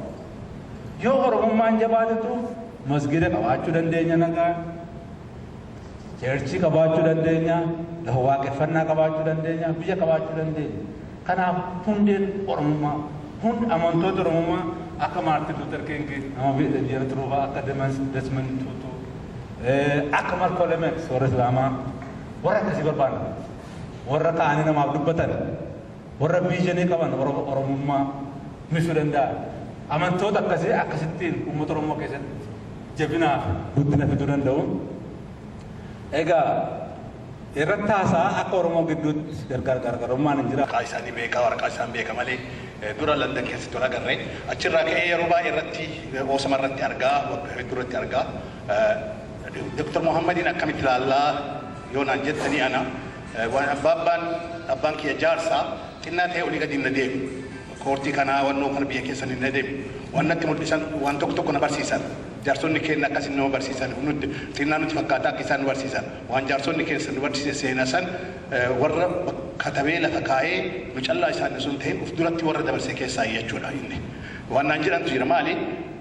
Yoo oromummaan jabaatetu masgida qabaachuu dandeenya nagaa, cheerchii qabaachuu dandeenya, lafa waaqeffannaa qabaachuu dandeenya, biyya qabaachuu dandeenya. Kanaaf hundeen oromummaa hundi amantoota oromummaa akka Martin Luther King nama biyya turuufaa akka Desmond Tutu akka Malcolm X warra islaamaa warra akkasii barbaada. Warra ta'anii namaaf dubbatan warra viizinii qaban oromummaa misuu danda'a. Amantoota akkasii akkasittiin uummata Oromoo keessatti jabinaa fi guddina fiduu danda'u. Egaa irratti haasaa akka Oromoo gidduutti garaagarummaan hin jira.
Waraqaa isaanii beekaa, waraqaa isaan beeka malee dura Landan keessatti wal agarree achirraa ka'ee yeroo baay'ee irratti oosama irratti argaa, waggaa hedduu irratti argaa. Dr. Muhammadiin akkamitti ilaallaa yoo naan jettanii ana waan abbaan kiyya jaarsaa xinnaa ta'e olii gadi na deemu. Koortii kanaa wannoo kana biyya keessan hin deemu. Waan natti mul'isan waan tokko tokko na barsiisan. Jaarsonni keenya akkasiin nama barsiisan nuti xinnaa nuti fakkaataa akka isaan nu barsiisan. Waan jaarsonni keessa nu barsiise seenaa san warra katabee lafa kaa'ee nu callaa isaanii sun ta'e of duratti warra dabarsee keessaa jechuudha inni. Waan naan jedhantu jira maali?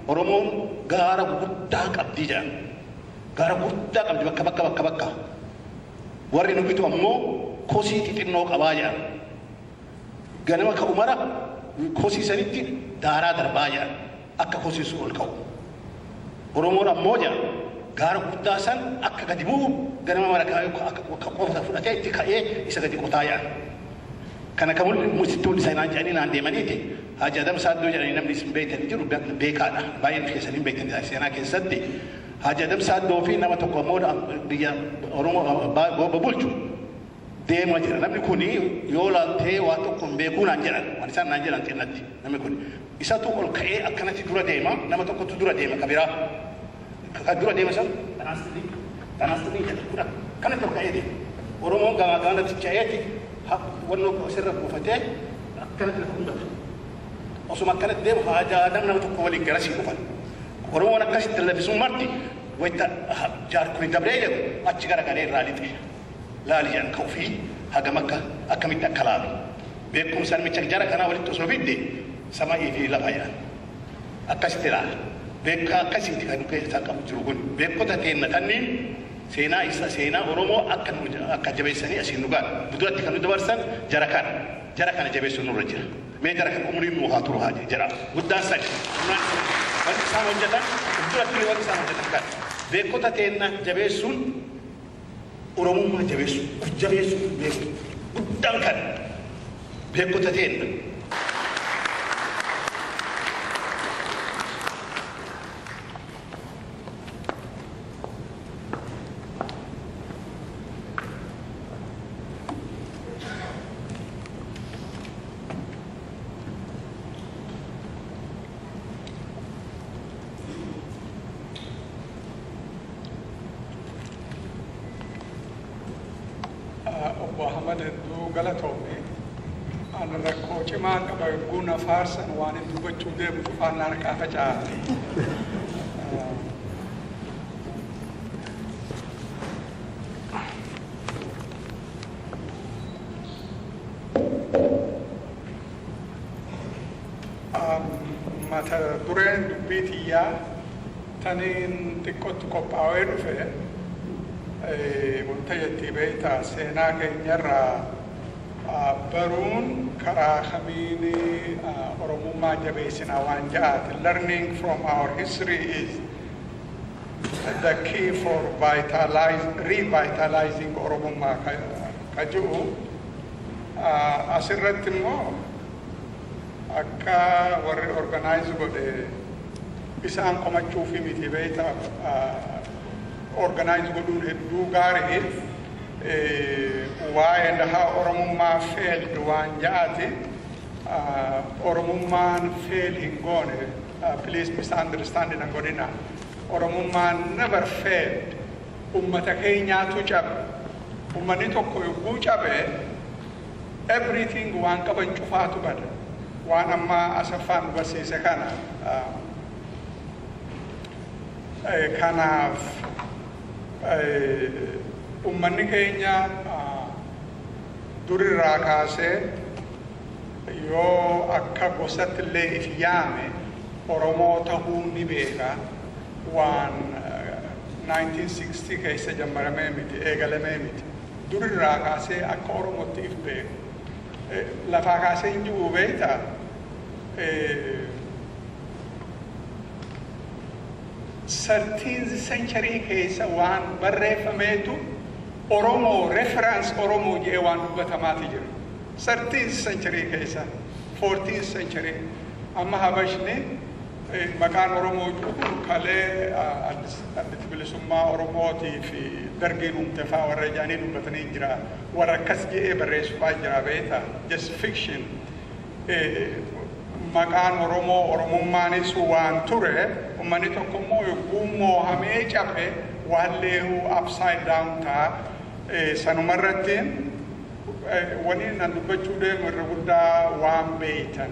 Oromoon gaara guddaa qabdii jedhan. Gaara guddaa qabdi bakka. Warri nu bitu ammoo kosii xixinnoo qabaa jedhan. Ganama ka'u mara kosii sanitti daaraa darbaa jedhan. Akka kosiisu ol ka'u. Oromoon ammoo jedhan gaara guddaa san akka gadi bu'u ganama mara akka qofa fudhatee itti ka'ee isa gadi qotaa jedhan. Kana kan sitti mul'isan naan jedhanii naan deemaniiti. Haaji Adam Saaddoo jedhanii namni isin beektan jiru beekaadha. Baay'een keessanii hin beektan seenaa keessatti. Haaji Adam Saaddoo fi nama tokko ammoo biyya Oromoo bulchu deema jira. Namni kuni yoo laaltee waa tokko hin beekuu naan jedhan. Waan isaan naan jedhan xinnatti namni kun. Isatu ol ka'ee akkanatti dura deema. Nama tokkotu dura deema kabiraa. Kan dura deema san tanaastilii jedha. Kanatti ol ka'ee deema. Oromoon gaanatti ce'eeti wannoo sirra buufatee akkanatti lafa hundata. Osuma akkanatti deemu Haaji Adam nama tokko waliin garasii dhufan. Oromoon akkasitti lafisuun marti ويتا جار كوني دبريجو أتشجع كاري راليته لالي أن كوفي هجمك أكمل كلامي بيكم سلمي تشجع كنا ولد تصوبيدي سما يفي لا بيان أكسترا بيكا كسيتي كانوا كيساكم جروجون بيكو تاتين نتنين سينا إسا سينا أورومو أكن جبيسني أسينوغان بدوات كانوا دبرسن جركان جبيسون رجلا ما جركان أمري موهاتو هاجي جرا بدان سك وانت سامو جدان بدوات كي وانت سامو جدان كان بيكو تاتين جبيسون أورومو ما جبيسون بيكو بدان كان بيكو تاتين
galatoomne ana rakkoo cimaa qaba guna faarsan waan hin dubbachuu deemu cufaannaan qaafa caale mata dureen dubbii tiyyaa taniin xiqqootti qophaa'ee dhufe wanta jettii beektaa seenaa keenyarraa baruun karaa kamiini oromummaa jabeessinaa waan ja'aati. Learning from our history is the key for revitalizing oromummaa ka jiru. Asirratti immoo akka warri organize godhe isaan komachuufi miti beektaa organize godhuun hedduu gaarii why and how Oromummaa failed waan ja'aati. Oromummaan fail hin goone. Please misunderstand hin godhina. Oromummaan never failed. Ummata keenyaatu cabe. Ummanni tokko yogguu cabe everything waan qaban cufaatu bada. Waan amma Asaffaan barsiise kana. Kanaaf ummanni keenya durirraa kaasee yoo akka gosatti illee if yaame Oromoo ta'uu ni beeka waan 1960 keessa jammaramee miti eegalamee miti durirraa kaasee akka Oromootti if beeku lafaa kaasee hin jiru beektaa 13th century keessa waan barreeffameetu Oromo reference Oromo je waan dubbatamaa jira 13th century keessa 14th century amma habashni maqaan Oromoo jiru kalee addi bilisummaa Oromootii fi dargiin umtafaa warra jaanii dubbatanii jira warra akkas jedhee barreessuufaa jira beektaa just fiction maqaan Oromoo Oromummaanis waan ture ummanni tokko immoo yogguu moohamee cabe waan leehuu upside down ta'a sanumarratti wani nan dubbachuu deemu irra guddaa waan beeytan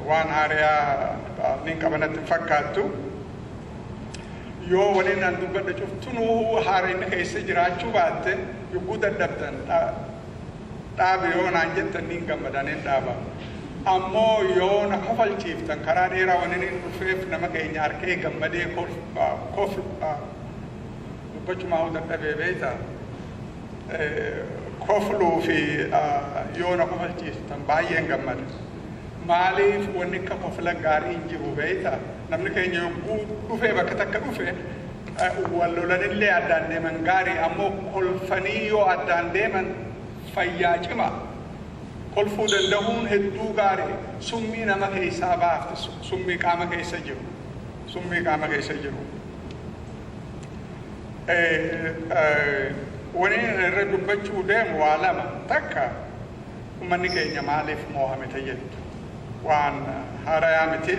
waan haariyaa nin qabanatti fakkaattu yoo wani nan dubbadha cuftunuu haariin keessa jiraachuu baatte yogguu dadhabdan dhaabe yoo naan jettan nin gammadaniin dhaaba ammoo yoo na kofalchiiftan karaa dheeraa wani nin dhufeef nama keenya harkee gammadee dubbachumaa hoo dadhabee beeytaa kofluu fi yoo na kofalchiiftan baay'een gammada maaliif wanni akka kofla gaarii hin jiru beeytaa namni keenya yogguu dhufee bakka takka dhufe wallolanillee addaan deeman gaarii ammoo kolfanii yoo addaan deeman fayyaa cima kolfuu danda'uun hedduu gaarii summii nama keessaa baafte summii qaama keessa jiru wani irra dubbachuu deemu waa lama takka ummanni keenya maaliif moohame jettu waan haarayaa miti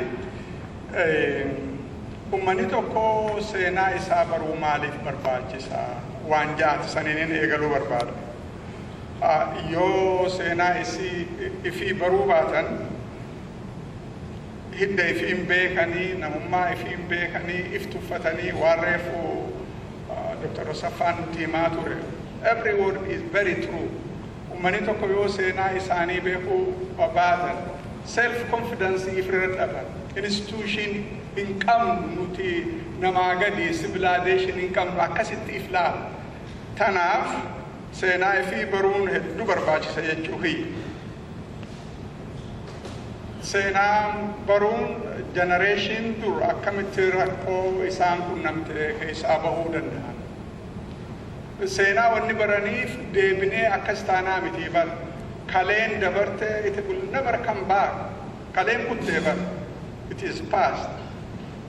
ummanni tokko seenaa isaa baruu maaliif barbaachisa waan jaati saniin eegaluu barbaada yoo seenaa ifii baruu baatan hidda ifiin beekanii namummaa ifiin beekanii if tuffatanii waan reefu Dr. Safan Timature. Every word is very true. Umanito koyo sena isani beku babadan. Self-confidence ifirataban. Institution income nuti namagadi civilization income akasit ifla. Tanaf sena fi barun heddu barbachisa jechuhi. Sena barun generation dur akkamitti rakkoo isaan qunnamte keessaa bahuu danda'an. Seenaa wanni baraniif deebinee akkas taanaa miti bar. Kaleen dabarte it will never come back. Kaleen kuttee bar. It is past.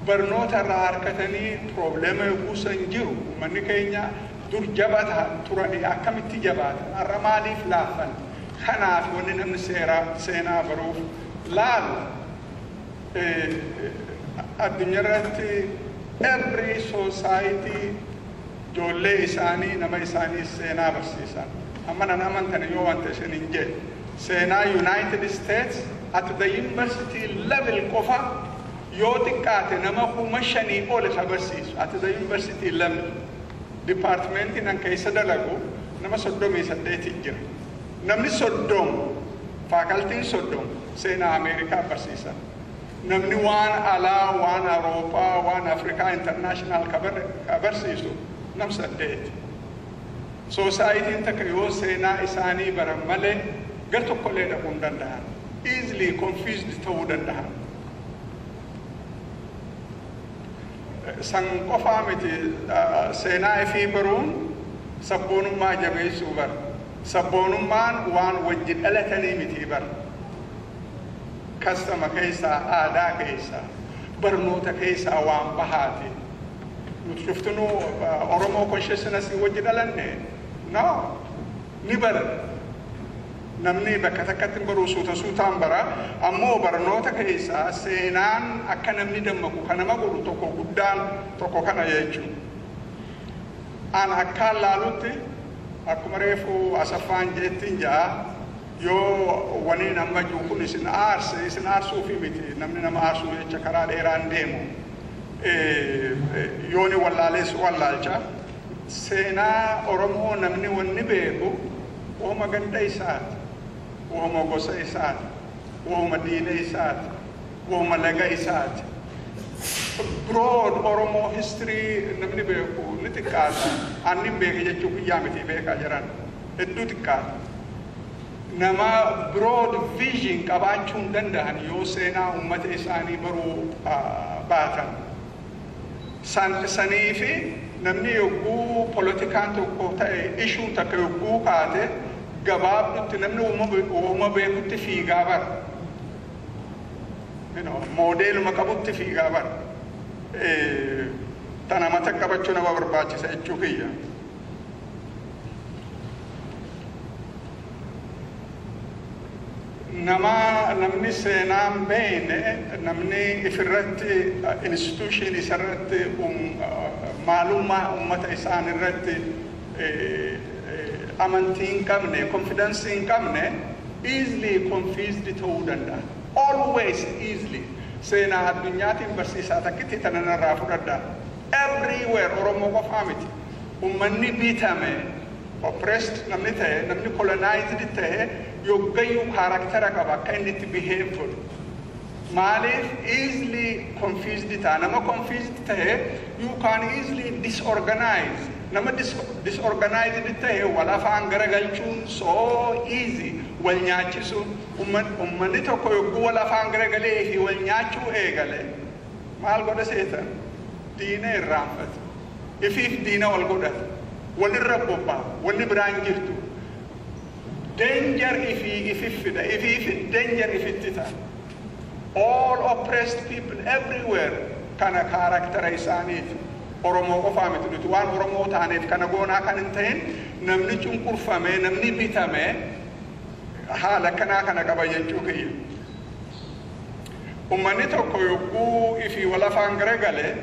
Barnoota irraa harkatanii probleema kuusan jiru. Manni keenya dur jabata turanii akkamitti jabaatan. Har'a maaliif laafan? Kanaaf wanni namni seenaa baruuf laalu. Addunyaarratti every society ijoollee isaanii nama isaanii seenaa barsiisan. Amma nan amantan yoo wanta isin hin jedhe seenaa United States at the university level qofa yoo xiqqaate nama 5,000 ol isa barsiisu at the university level. Departmentii nan keessa dalagu nama 38 jira. Namni 30 faakaltiin 30 seenaa Ameerikaa barsiisan. Namni waan alaa, waan Awurooppaa, waan Afrikaa international kabarsiisu nam 8. Societiin takka yoo seenaa isaanii baran malee gar tokkollee dhaquu hin danda'an. Easily confused ta'uu danda'an. San qofaa miti seenaa ifii baruun sabboonummaa jabeessuu bara. Sabboonummaan waan wajji dhalatanii miti bara. Kastama keessaa, aadaa keessaa, barnoota keessaa waan bahaati. Nuti cuftunuu Oromoo consciousness wajji dhalanne? No. Ni bara. Namni bakka takkatti baruu suutaan bara. Ammoo barnoota keessaa seenaan akka namni dammaku kan nama godhu tokko guddaan tokko kana jechuudha. An akkaan laalutti akkuma reefu Asaffaan jettiin jaa yoo wani nama kun isin aarsuufi miti namni nama aarsuu jecha karaa dheeraan deemu yooni wallaalcha seenaa Oromoo namni wanni beeku uuma ganda isaati uuma gosa isaati uuma diina isaati uuma laga isaati broad Oromoo history namni beeku ni xiqqaata anni beeke jechuu guyyaa miti beekaa jiran hedduu xiqqaata. Nama broad vision qabaachuun danda'an yoo seenaa uummata isaanii baruu baatan. Saniifi namni yogguu politikaan tokko ta'e ishuu takka yogguu kaate gabaabdutti namni uuma beekutti fiigaa bara. Moodeeluma qabutti fiigaa bara. Tana mata qabachuu nama barbaachisa jechuu kiyya. namni seenaan beene namni ifirratti institution isarratti maalummaa ummata isaan irratti amantii hin qabne confidence hin qabne easily confused ta'uu danda'a. Always easily seenaa addunyaatiin barsiisaa takkitti tanarraa fudhadha. Everywhere Oromoo qofaa miti ummanni bitame oppressed namni ta'e namni colonized ta'e yoggayyuu karaktera qaba akka inni itti behave godhu. Maaliif easily confused ta'a nama confused ta'e you can easily disorganize nama disorganized ta'e wal afaan garagalchuun so easy wal nyaachisuun ummanni tokko yogguu wal afaan garagalee fi wal nyaachuu eegale maal godha seetan diina irraanfata ifiif diina wal godhata walirra bobbaa wanni biraan jirtu danger ififida ifiif danger ifittita all oppressed people everywhere kana karaktera isaaniif Oromoo qofaa miti nuti waan Oromoo taaneef kana goonaa kan hin ta'in namni cunqurfame namni bitame haala kanaa kana qaba jechuu kiyya. Ummanni tokko yogguu ifii wal afaan garagale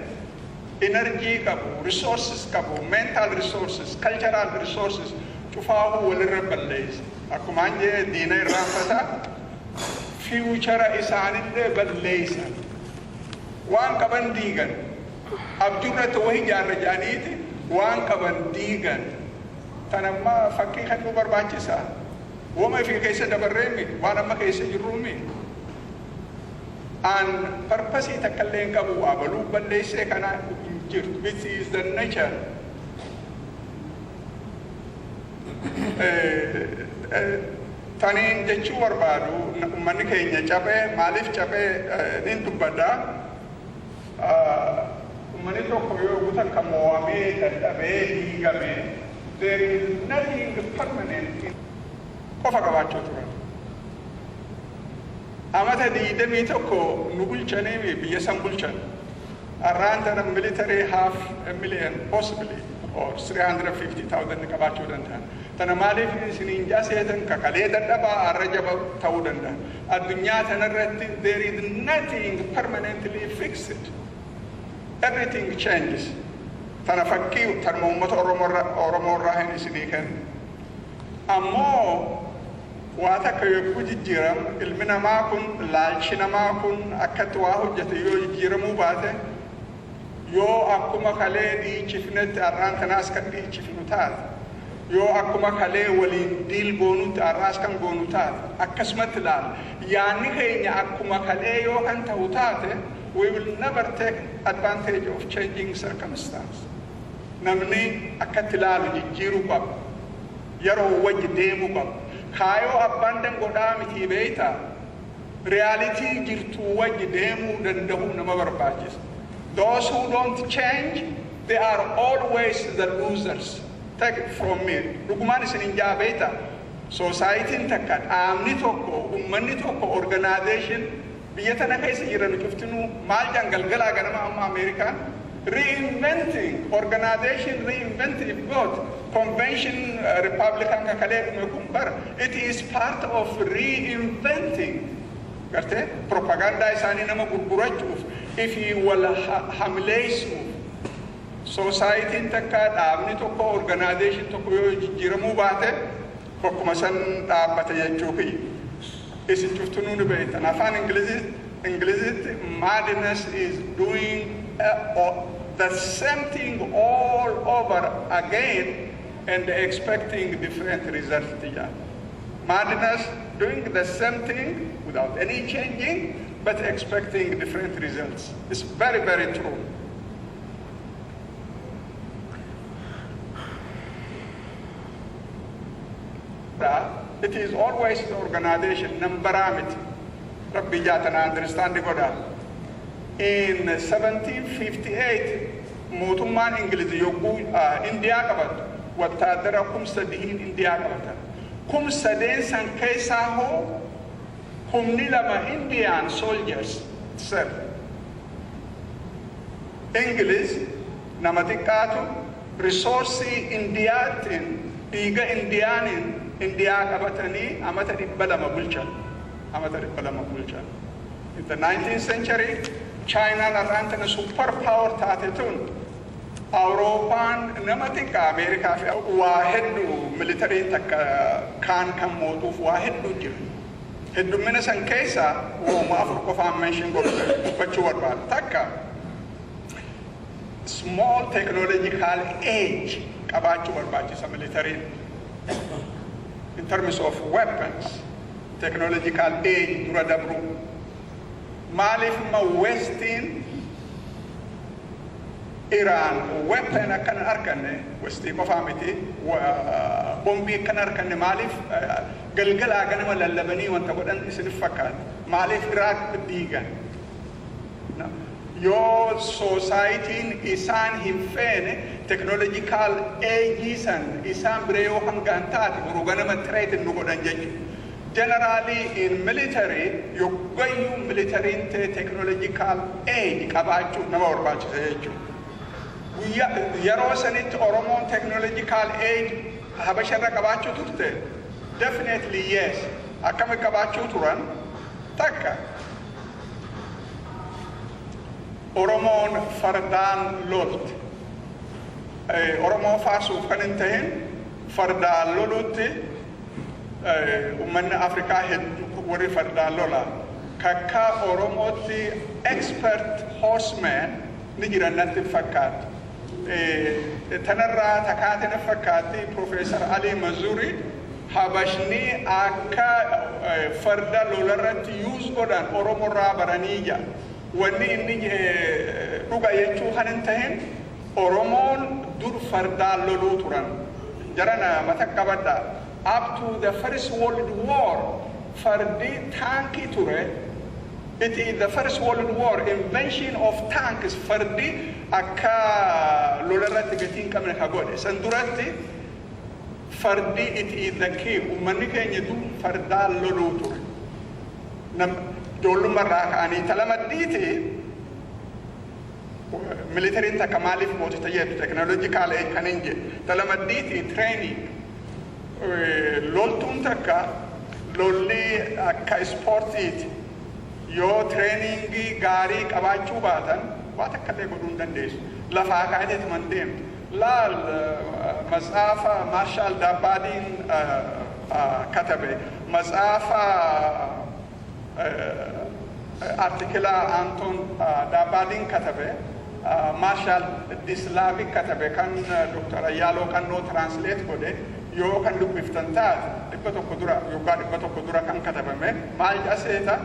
energy qabu, resources qabu, mental resources, cultural resources cufaahu walirra balleessa. Akkuma jee diina irraanfata future isaanillee balleessan waan qaban diigan abjuurratti wahi jaarra jaaniiti وان كبن ديغن تنما فكي خدو برباچسا وما في كيس دبرمي وانا ما كيس جرومي ان purpose تكلين كبو ابلو بليس كان جير which is the nature تانين جچو بربادو من كينيا چابه مالف چابه نين دبدا من تو کويو غوتا كموامي تدبه ديغامي there is nothing permanent kofa gabacho turan amata di demi tokko nubul chane me biya sambul chan around the military half a million possibly or 350,000 gabacho danta tana mali fi sinin jasetan ka kale dadaba arjaba tawdanda adunya tanarati there is nothing permanently fixed everything changes tana fakki tarmo ummat oromo rahin sinikan ammo wata kayo kujijiram ilmina ma kun lalchina ma kun akatwa hujjata yo jiramu bate yo akuma kale di chifnet aran tanas kan di chifnutat yo akuma kale walin dil gonut aras kan gonutat akasmat lal yani kaynya akuma kale yo kan tawtate we will never take advantage of changing circumstances namni akatilalu jijiru bab yaro waji demu bab kayo abandon godami tibeita reality jirtu waji demu dandahu nama barbajis those who don't change they are always the losers take it from me rukumani sininja beta society takkat amni tokko ummanni tokko organization biyatana kaisa jiran kiftinu mal jangal gala ganama amma american reinventing organization reinventing both convention republican kakale kumbar it is part of reinventing garte propaganda isani nama gurgurachuf if you will hamleisu society takka amni tokko organization tokko yo jiramu bate kokuma san dabata yachuki is chuftunu be tanafan english madness is doing the same thing all over again and expecting different results. Madness doing the same thing without any changing but expecting different results. It's very, very true. It is always the organization, Nambaramit. Rabbi Jatana understand the in 1758 موتمان انجليزي يوكو انديا كبت وتادر كم سدين انديا كبت كم سدين سان كيسا هو كم نلما انديان soldiers سر انجليز نمتكاتو ريسورسي اندياتين ديغا انديانين انديا كبتني امتا دبلا مبلشان in the 19th century China narantana superpower tatetun European namatika America fi wahidu military tak kan moduf wahidu jir heddu minasan kaisa wo ma afrika fa mention go pachuwar ba takka small technological age kabachuwar ba ci military in terms of weapons technological age dura dabru Malif ma Westin Iran weapon akan arkane Westi ko famity bombi kan arkane Malif galgala agana wala labani wanta godan isin fakat Malif Iraq digan your society isan himfene technological age isan breo hangantati urugana ma trade nugodan jeju generally in military you go military inte technological age kabachu nama orbachu seju yaro sanit oromo technological age habashara kabachu turte definitely yes akame kabachu turan takka oromon fardan lolt oromo fasu kanenten fardan lolutte umman Africa had wori farda lola kaka oromoti expert horseman nijira nati fakat تنرى تكاتنا فكاتي بروفيسور علي مزوري habashni akka farda lolarratti use godhan oromorraa baraniija wanni inni dhuga jechuu kan hin tahin oromoon dur fardaa loluu turan jarana mata qabadha up to the first world war fardi tanki ture it is the first world war invention of tanks fardi akka lolarratti gatiin qabne ka godhe san duratti fardi it is the key ummanni keenya du fardaa loluu ture jollummarraa ka'anii talamaddiiti militariin takka maaliif mootota jedhu teknoolojikaal kan hin jedhe talamaddiiti training loltuun takka lolli akka ispoortiiti yoo treeningii gaarii qabaachuu baatan waa takka illee godhuu hin dandeessu lafaa kaateeti man deemtu laal masaafa Marshal Dabadin katabe masaafa artikila Anton Dabadin katabe Marshal Dislavic katabe kan Dr. Ayalo kan no translate kode yo kan dubbiftan taate dhibba tokko dura kan katabame maal jaseeta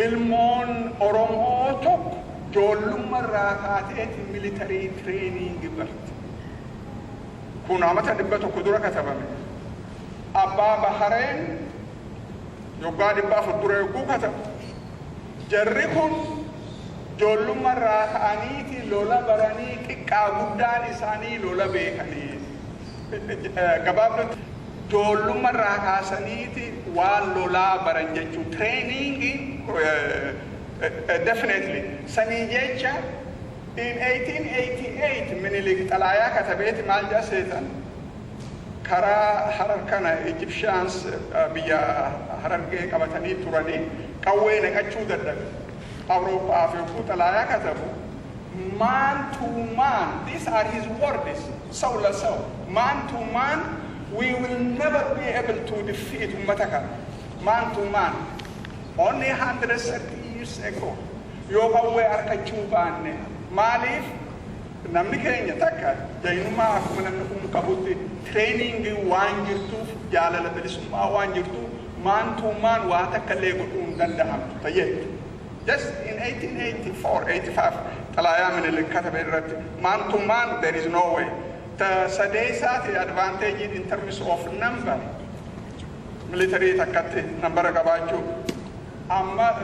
ilmoon Oromoo tokko jollummarraa kaateeti military training barti kun amata dhibba tokko dura katabame abbaa Bahareen yoggaa dhibba afur dura yogguu katabu jarri kun jollummarraa ka'aniiti lola baranii xiqqaa guddaan isaanii lola beekanii gabaabdutti jollummarraa kaasaniiti waan lolaa baran jechuu trainingi definitely Sanijecha in 1888 Minilik Talaya Katabeti Malja Setan Kara Harakana Egyptians Biya Hararge Kabatani Turani Kawe Nekachu that Europa Africa Talaya Katabu man to man, these are his words, soul to soul. Man to man, we will never be able to defeat Mataka. Man to man, only 130 years ago. Yoga we arkachuu baanne maaliif namni keenya takka jaynummaa akkuma namni qabutti training waan jirtuuf jaalala bilisummaa waan jirtuuf man to man waa takka illee godhuu hin danda'amtu ta'eetu. Just in 1884-85 xalaayaa Minilik katabe irratti man to man there is no way. Ta sadeessaati advantage in terms of number military takkatti number qabaachuu.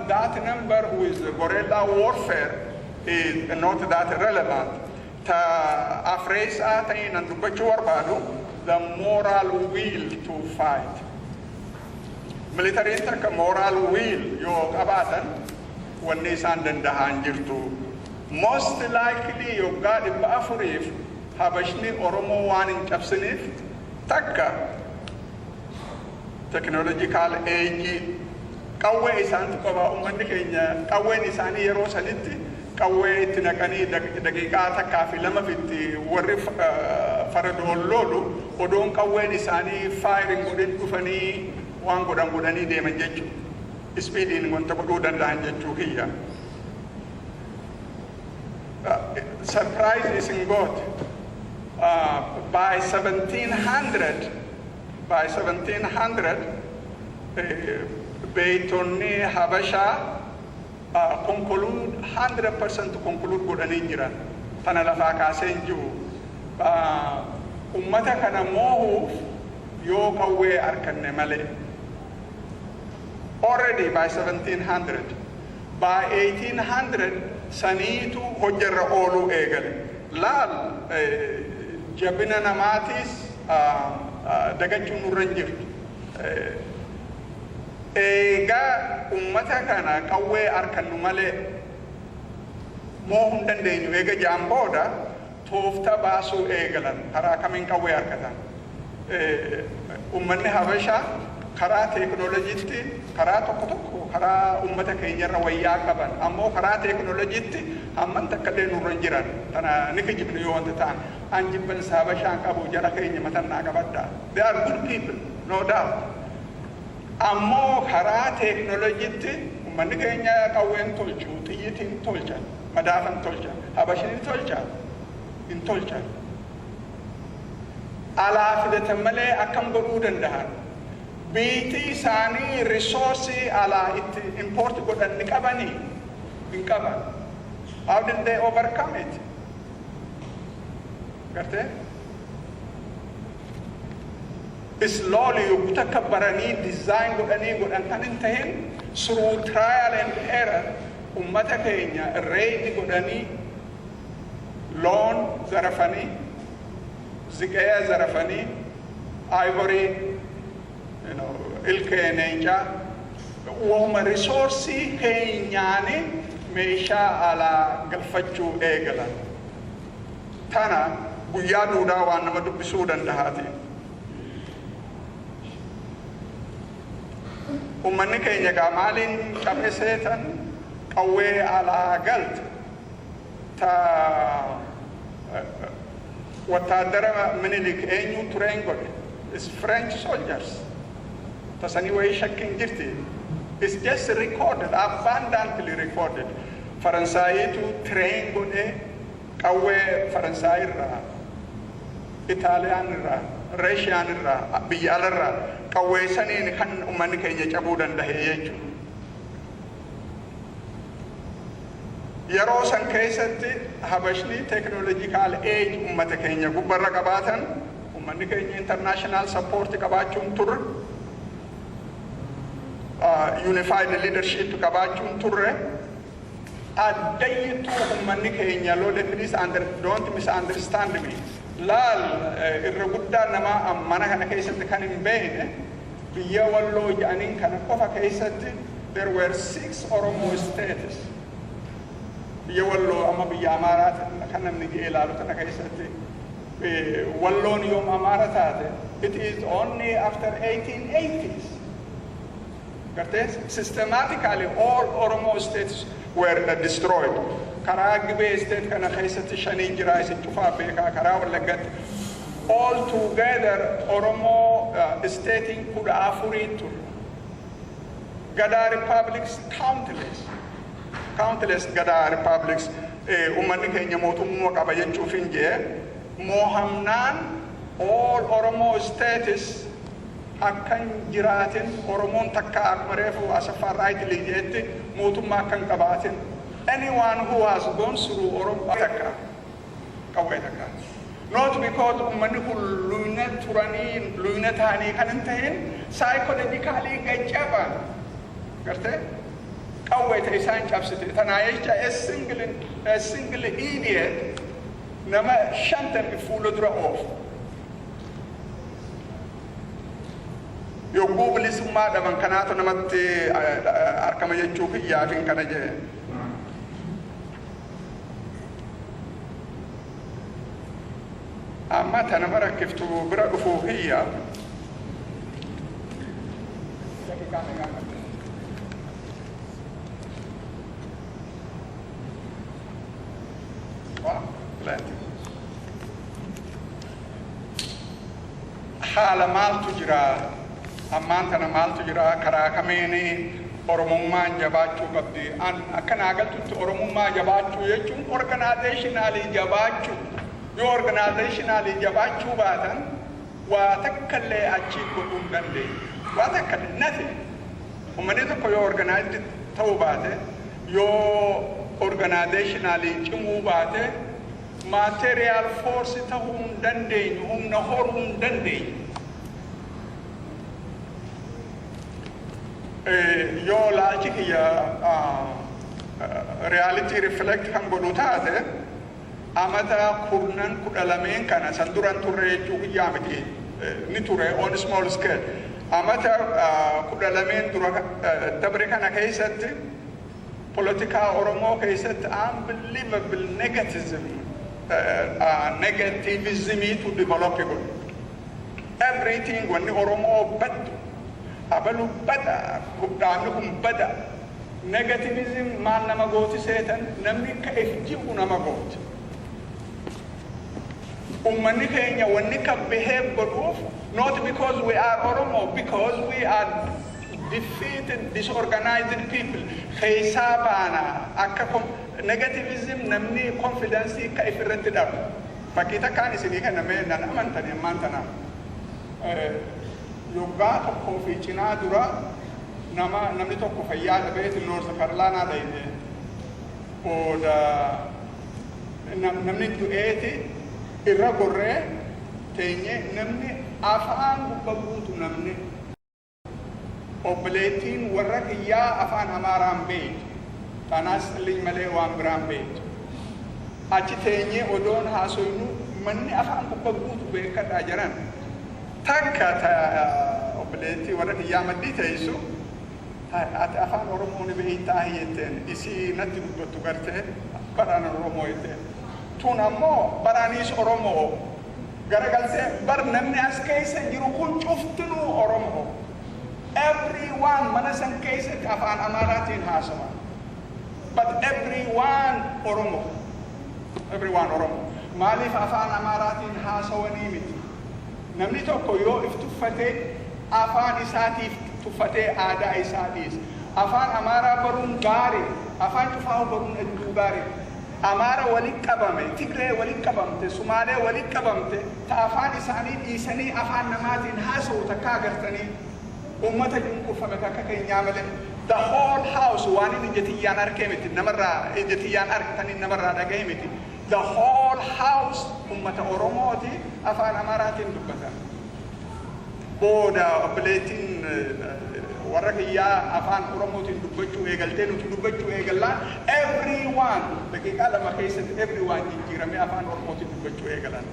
That number with guerrilla warfare is not that relevant. Ta afreesa ta'in an dubbachuu barbaadu the moral will to fight. Military takka moral will yoo qabaatan wanni isaan danda'an jirtu. Most likely yoggaa dhibba afuriif habashni Oromoo waan hin cabsiniif takka technological age qawwee isaantu qabaa ummanni keenya qawween isaanii yeroo sanitti qawwee itti naqanii daqiiqaa takkaa fi lama fitti warri faradoon lolu odoon qawween isaanii faayirin godhin dhufanii waan godhanii deeman jechuu ispiidiin wanta godhuu danda'an jechuu kiyya. Surprise is in God. By 1700, Beetonni Habasha conclude 100% conclude godhanii jiran tana lafaa kaaseen jiru ummata kana moohuuf yoo qawwee arkanne malee. Already by 1700, by 1800 saniitu hojjarra ooluu eegale. Laal jabina namaatis dagachuun nurra hin jirtu. Egaa ummata kana qawwee arkannu malee moohuu hin dandeenyu. Eega jaan booda toofta baasuu eegalan karaa kamiin qawwee argatan. Ummanni Habashaa karaa teeknooloojiitti karaa tokko karaa ummata keenyarra wayyaa qaban ammoo karaa teeknooloojiitti hamman takka illee nurra hin jiran. Tana ni kijibnu yoo wanta ta'an an jibbansa Habashaan qabu jara keenya matannaa qabaddaa. They are good people, no doubt. Ammoo karaa teeknooloojiitti ummanni keenya qawween tolchu, xiyyitiin tolchan, madaafan tolchan, habashni tolchan. intolchan alaa fidatan malee akkam godhuu danda'an biitii isaanii risoorsii alaa itti import godhan ni qabanii hin qaban. How did they overcome it? Garte? Slowly yogguu takka baranii design godhanii godhan kan hin ta'in through trial and error ummata keenya reedi godhanii loon zarafanii ziqee zarafanii ivory ilkee neencaa uuma risoorsii keenyaani meeshaa alaa galfachuu eegalan tana guyyaa duudaa waan nama dubbisuu dandahaati. Ummanni keenya gaa maaliin cabee seetan qawwee alaa galte ta wataadara Minilik eenyu tureen godhe is French soldiers tasanii wayii shakkiin jirti. It's just recorded, abundantly recorded. Faransaayitu train godhe qawwee Faransaay irraa Itaaliyaan irraa Reeshiyaan irraa biyya alarraa qawwee saniin kan ummanni keenya cabuu dandahe jechuudha. Yeroo san keessatti habashni technological age ummata keenya gubbarra qabaatan ummanni keenya international support qabaachuun turre unified leadership qabaachuun turre addayyitu ummanni keenya lole please don't misunderstand me. Laal irra guddaa nama mana kana keessatti kan hin beekne biyya Walloo jedhaniin kana qofa keessatti there were 6 Oromo states. Biyya Walloo amma biyya Amaaraati kan namni ilaalu kana keessatti Walloon yoom Amaara taate it is only after 1880s. Gartee systematically all Oromo states were destroyed. Karaa Gibee state kana keessatti shanii jira isin cufaa beekaa karaa Wallaggaatti all together Oromo stating kudha afurii ture. Gadaa republics countless Gadaa republics ummanni keenya mootummaa qaba jechuuf hin jee moohamnaan all Oromo states akkan jiraatin Oromoon takka akkuma reefu Asaffaa Raayitili jeetti mootummaa akkan qabaatin. Anyone who has gone through Oromo takka qawwee takka. Not because ummanni kun luyna ta'anii kan hin ta'in psychologically gaccaban. Gartee? Qawwee ta'e isaan cabsite. Tanaa jecha a single idiot nama 50 fuula dura oofu. Yogguu bilisummaa dhaban kanaatu namatti arkama jechuu kiyyaafin kana jee. Amma tana mara kiftu bira dhufuu kiyya. Haala maaltu jira ammaan tana maaltu jira karaa kameeni Oromummaan jabaachuu qabdi. Akkanaa galtutti Oromummaa jabaachuu jechuun organizationally jabaachuu. Yoo organizationally jabaachuu baatan waa takkallee achii godhuu hin dandeenye. Waa takkallee nothing. Uummanni tokko yoo organized ta'uu baate yoo organizationally cimuu baate material force ta'uu hin dandeenyu humna horuu hin dandeenyu. Yoo laalchi kiyya reality reflect kan godhu taate amata kurnan kudhalameen kana san duran turre jechuu kiyyaa miti ni ture on small scale. Amata kudhalameen dura dabre kana keessatti politikaa Oromoo keessatti unbelievable negativism to develop it. Everything when Oromoo baddu abalu bada dhaabni kun bada negativism maal nama gooti seetan namni ka ifjibu nama gooti. Ummanni keenya wanni ka behave godhuuf not because we are Oromo, because we are defeated, disorganized people. Keessaa baana akka negativism namni confidence ka ifirratti dhabu. Fakkiita kaan isinii kennamee nan amantanii ammaan tanaa. Yoggaa tokkoo fi cinaa dura namni tokko fayyaa dhabeeti Noorth Carolina dhayne. Booda namni du'eeti irra gorree teenye namni afaan gubba guutu namni obboleettiin warra kiyyaa afaan Amaaraan beektu. Kanaas illee malee waan biraan beektu. Achi teenyee odoon haasoynu manni afaan gubba guutu beekadhaa jiran. Takka obboleettii warra kiyyaa maddii teessu ati afaan Oromoo ni beektaa jetteen isii natti dubbattu gartee baraan Oromoo jetteen. Tun ammoo baraaniis Oromoo garagaltee bar namni as keessa jiru kun cuftinuu Oromoo. Everyone mana san keessatti afaan Amaaraatiin haasawa. But everyone Oromo. Everyone Oromo. Maaliif afaan Amaaraatiin haasawanii miti. Namni tokko yoo if tuffatee afaan isaatiif tuffatee aadaa isaa dhiisa. Afaan Amaaraa baruun gaarii, afaan cufaa baruun hedduu gaarii. Amaara walitti qabame, Tigree walitti qabamte, Sumaalee walitti qabamte, ta afaan isaanii dhiisanii afaan namaatiin haasawu takka agartanii ummata cunqurfame takka keenyaa malee. The whole house waan inni ijjetiyyaan arkee miti, namarraa ijjetiyyaan argitanii namarraa dhaga'e miti. The whole house ummata Oromooti afaan Amaaraatiin dubbatan. Booda obboleettiin warra kiyyaa afaan Oromootiin dubbachuu eegaltee nuti dubbachuu eegallaan everyone daqiiqaa lama keessatti everyone jijjiiramee afaan Oromootiin dubbachuu eegalan.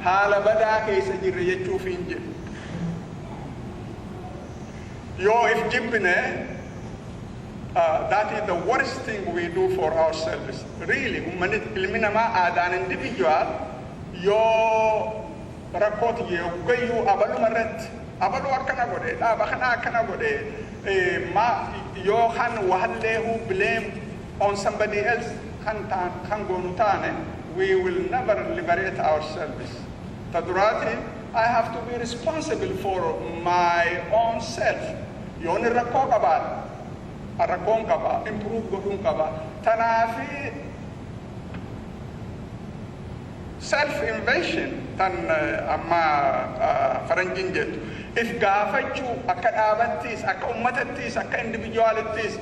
Haala badaa keessa jirre jechuuf hin jedhu. Yoo if jibbine that is the worst thing we do for ourselves. Really, ilmi namaa aadaan individual yoo rakkooti yookayyuu abaluma irratti abaluu akkana godhe dhaaba kana akkana godhe yoo kan wahalleehu blame on somebody else kan goonu taane we will never liberate ourselves. Taduraati I have to be responsible for my own self. Yoon rakkoo qabaadha. Rakkoon qaba, improve godhuun qaba. Tanaafi self-invention tan amma faranjiin jettu. If gaafachuu akka dhaabattis, akka ummatattis, akka individualittis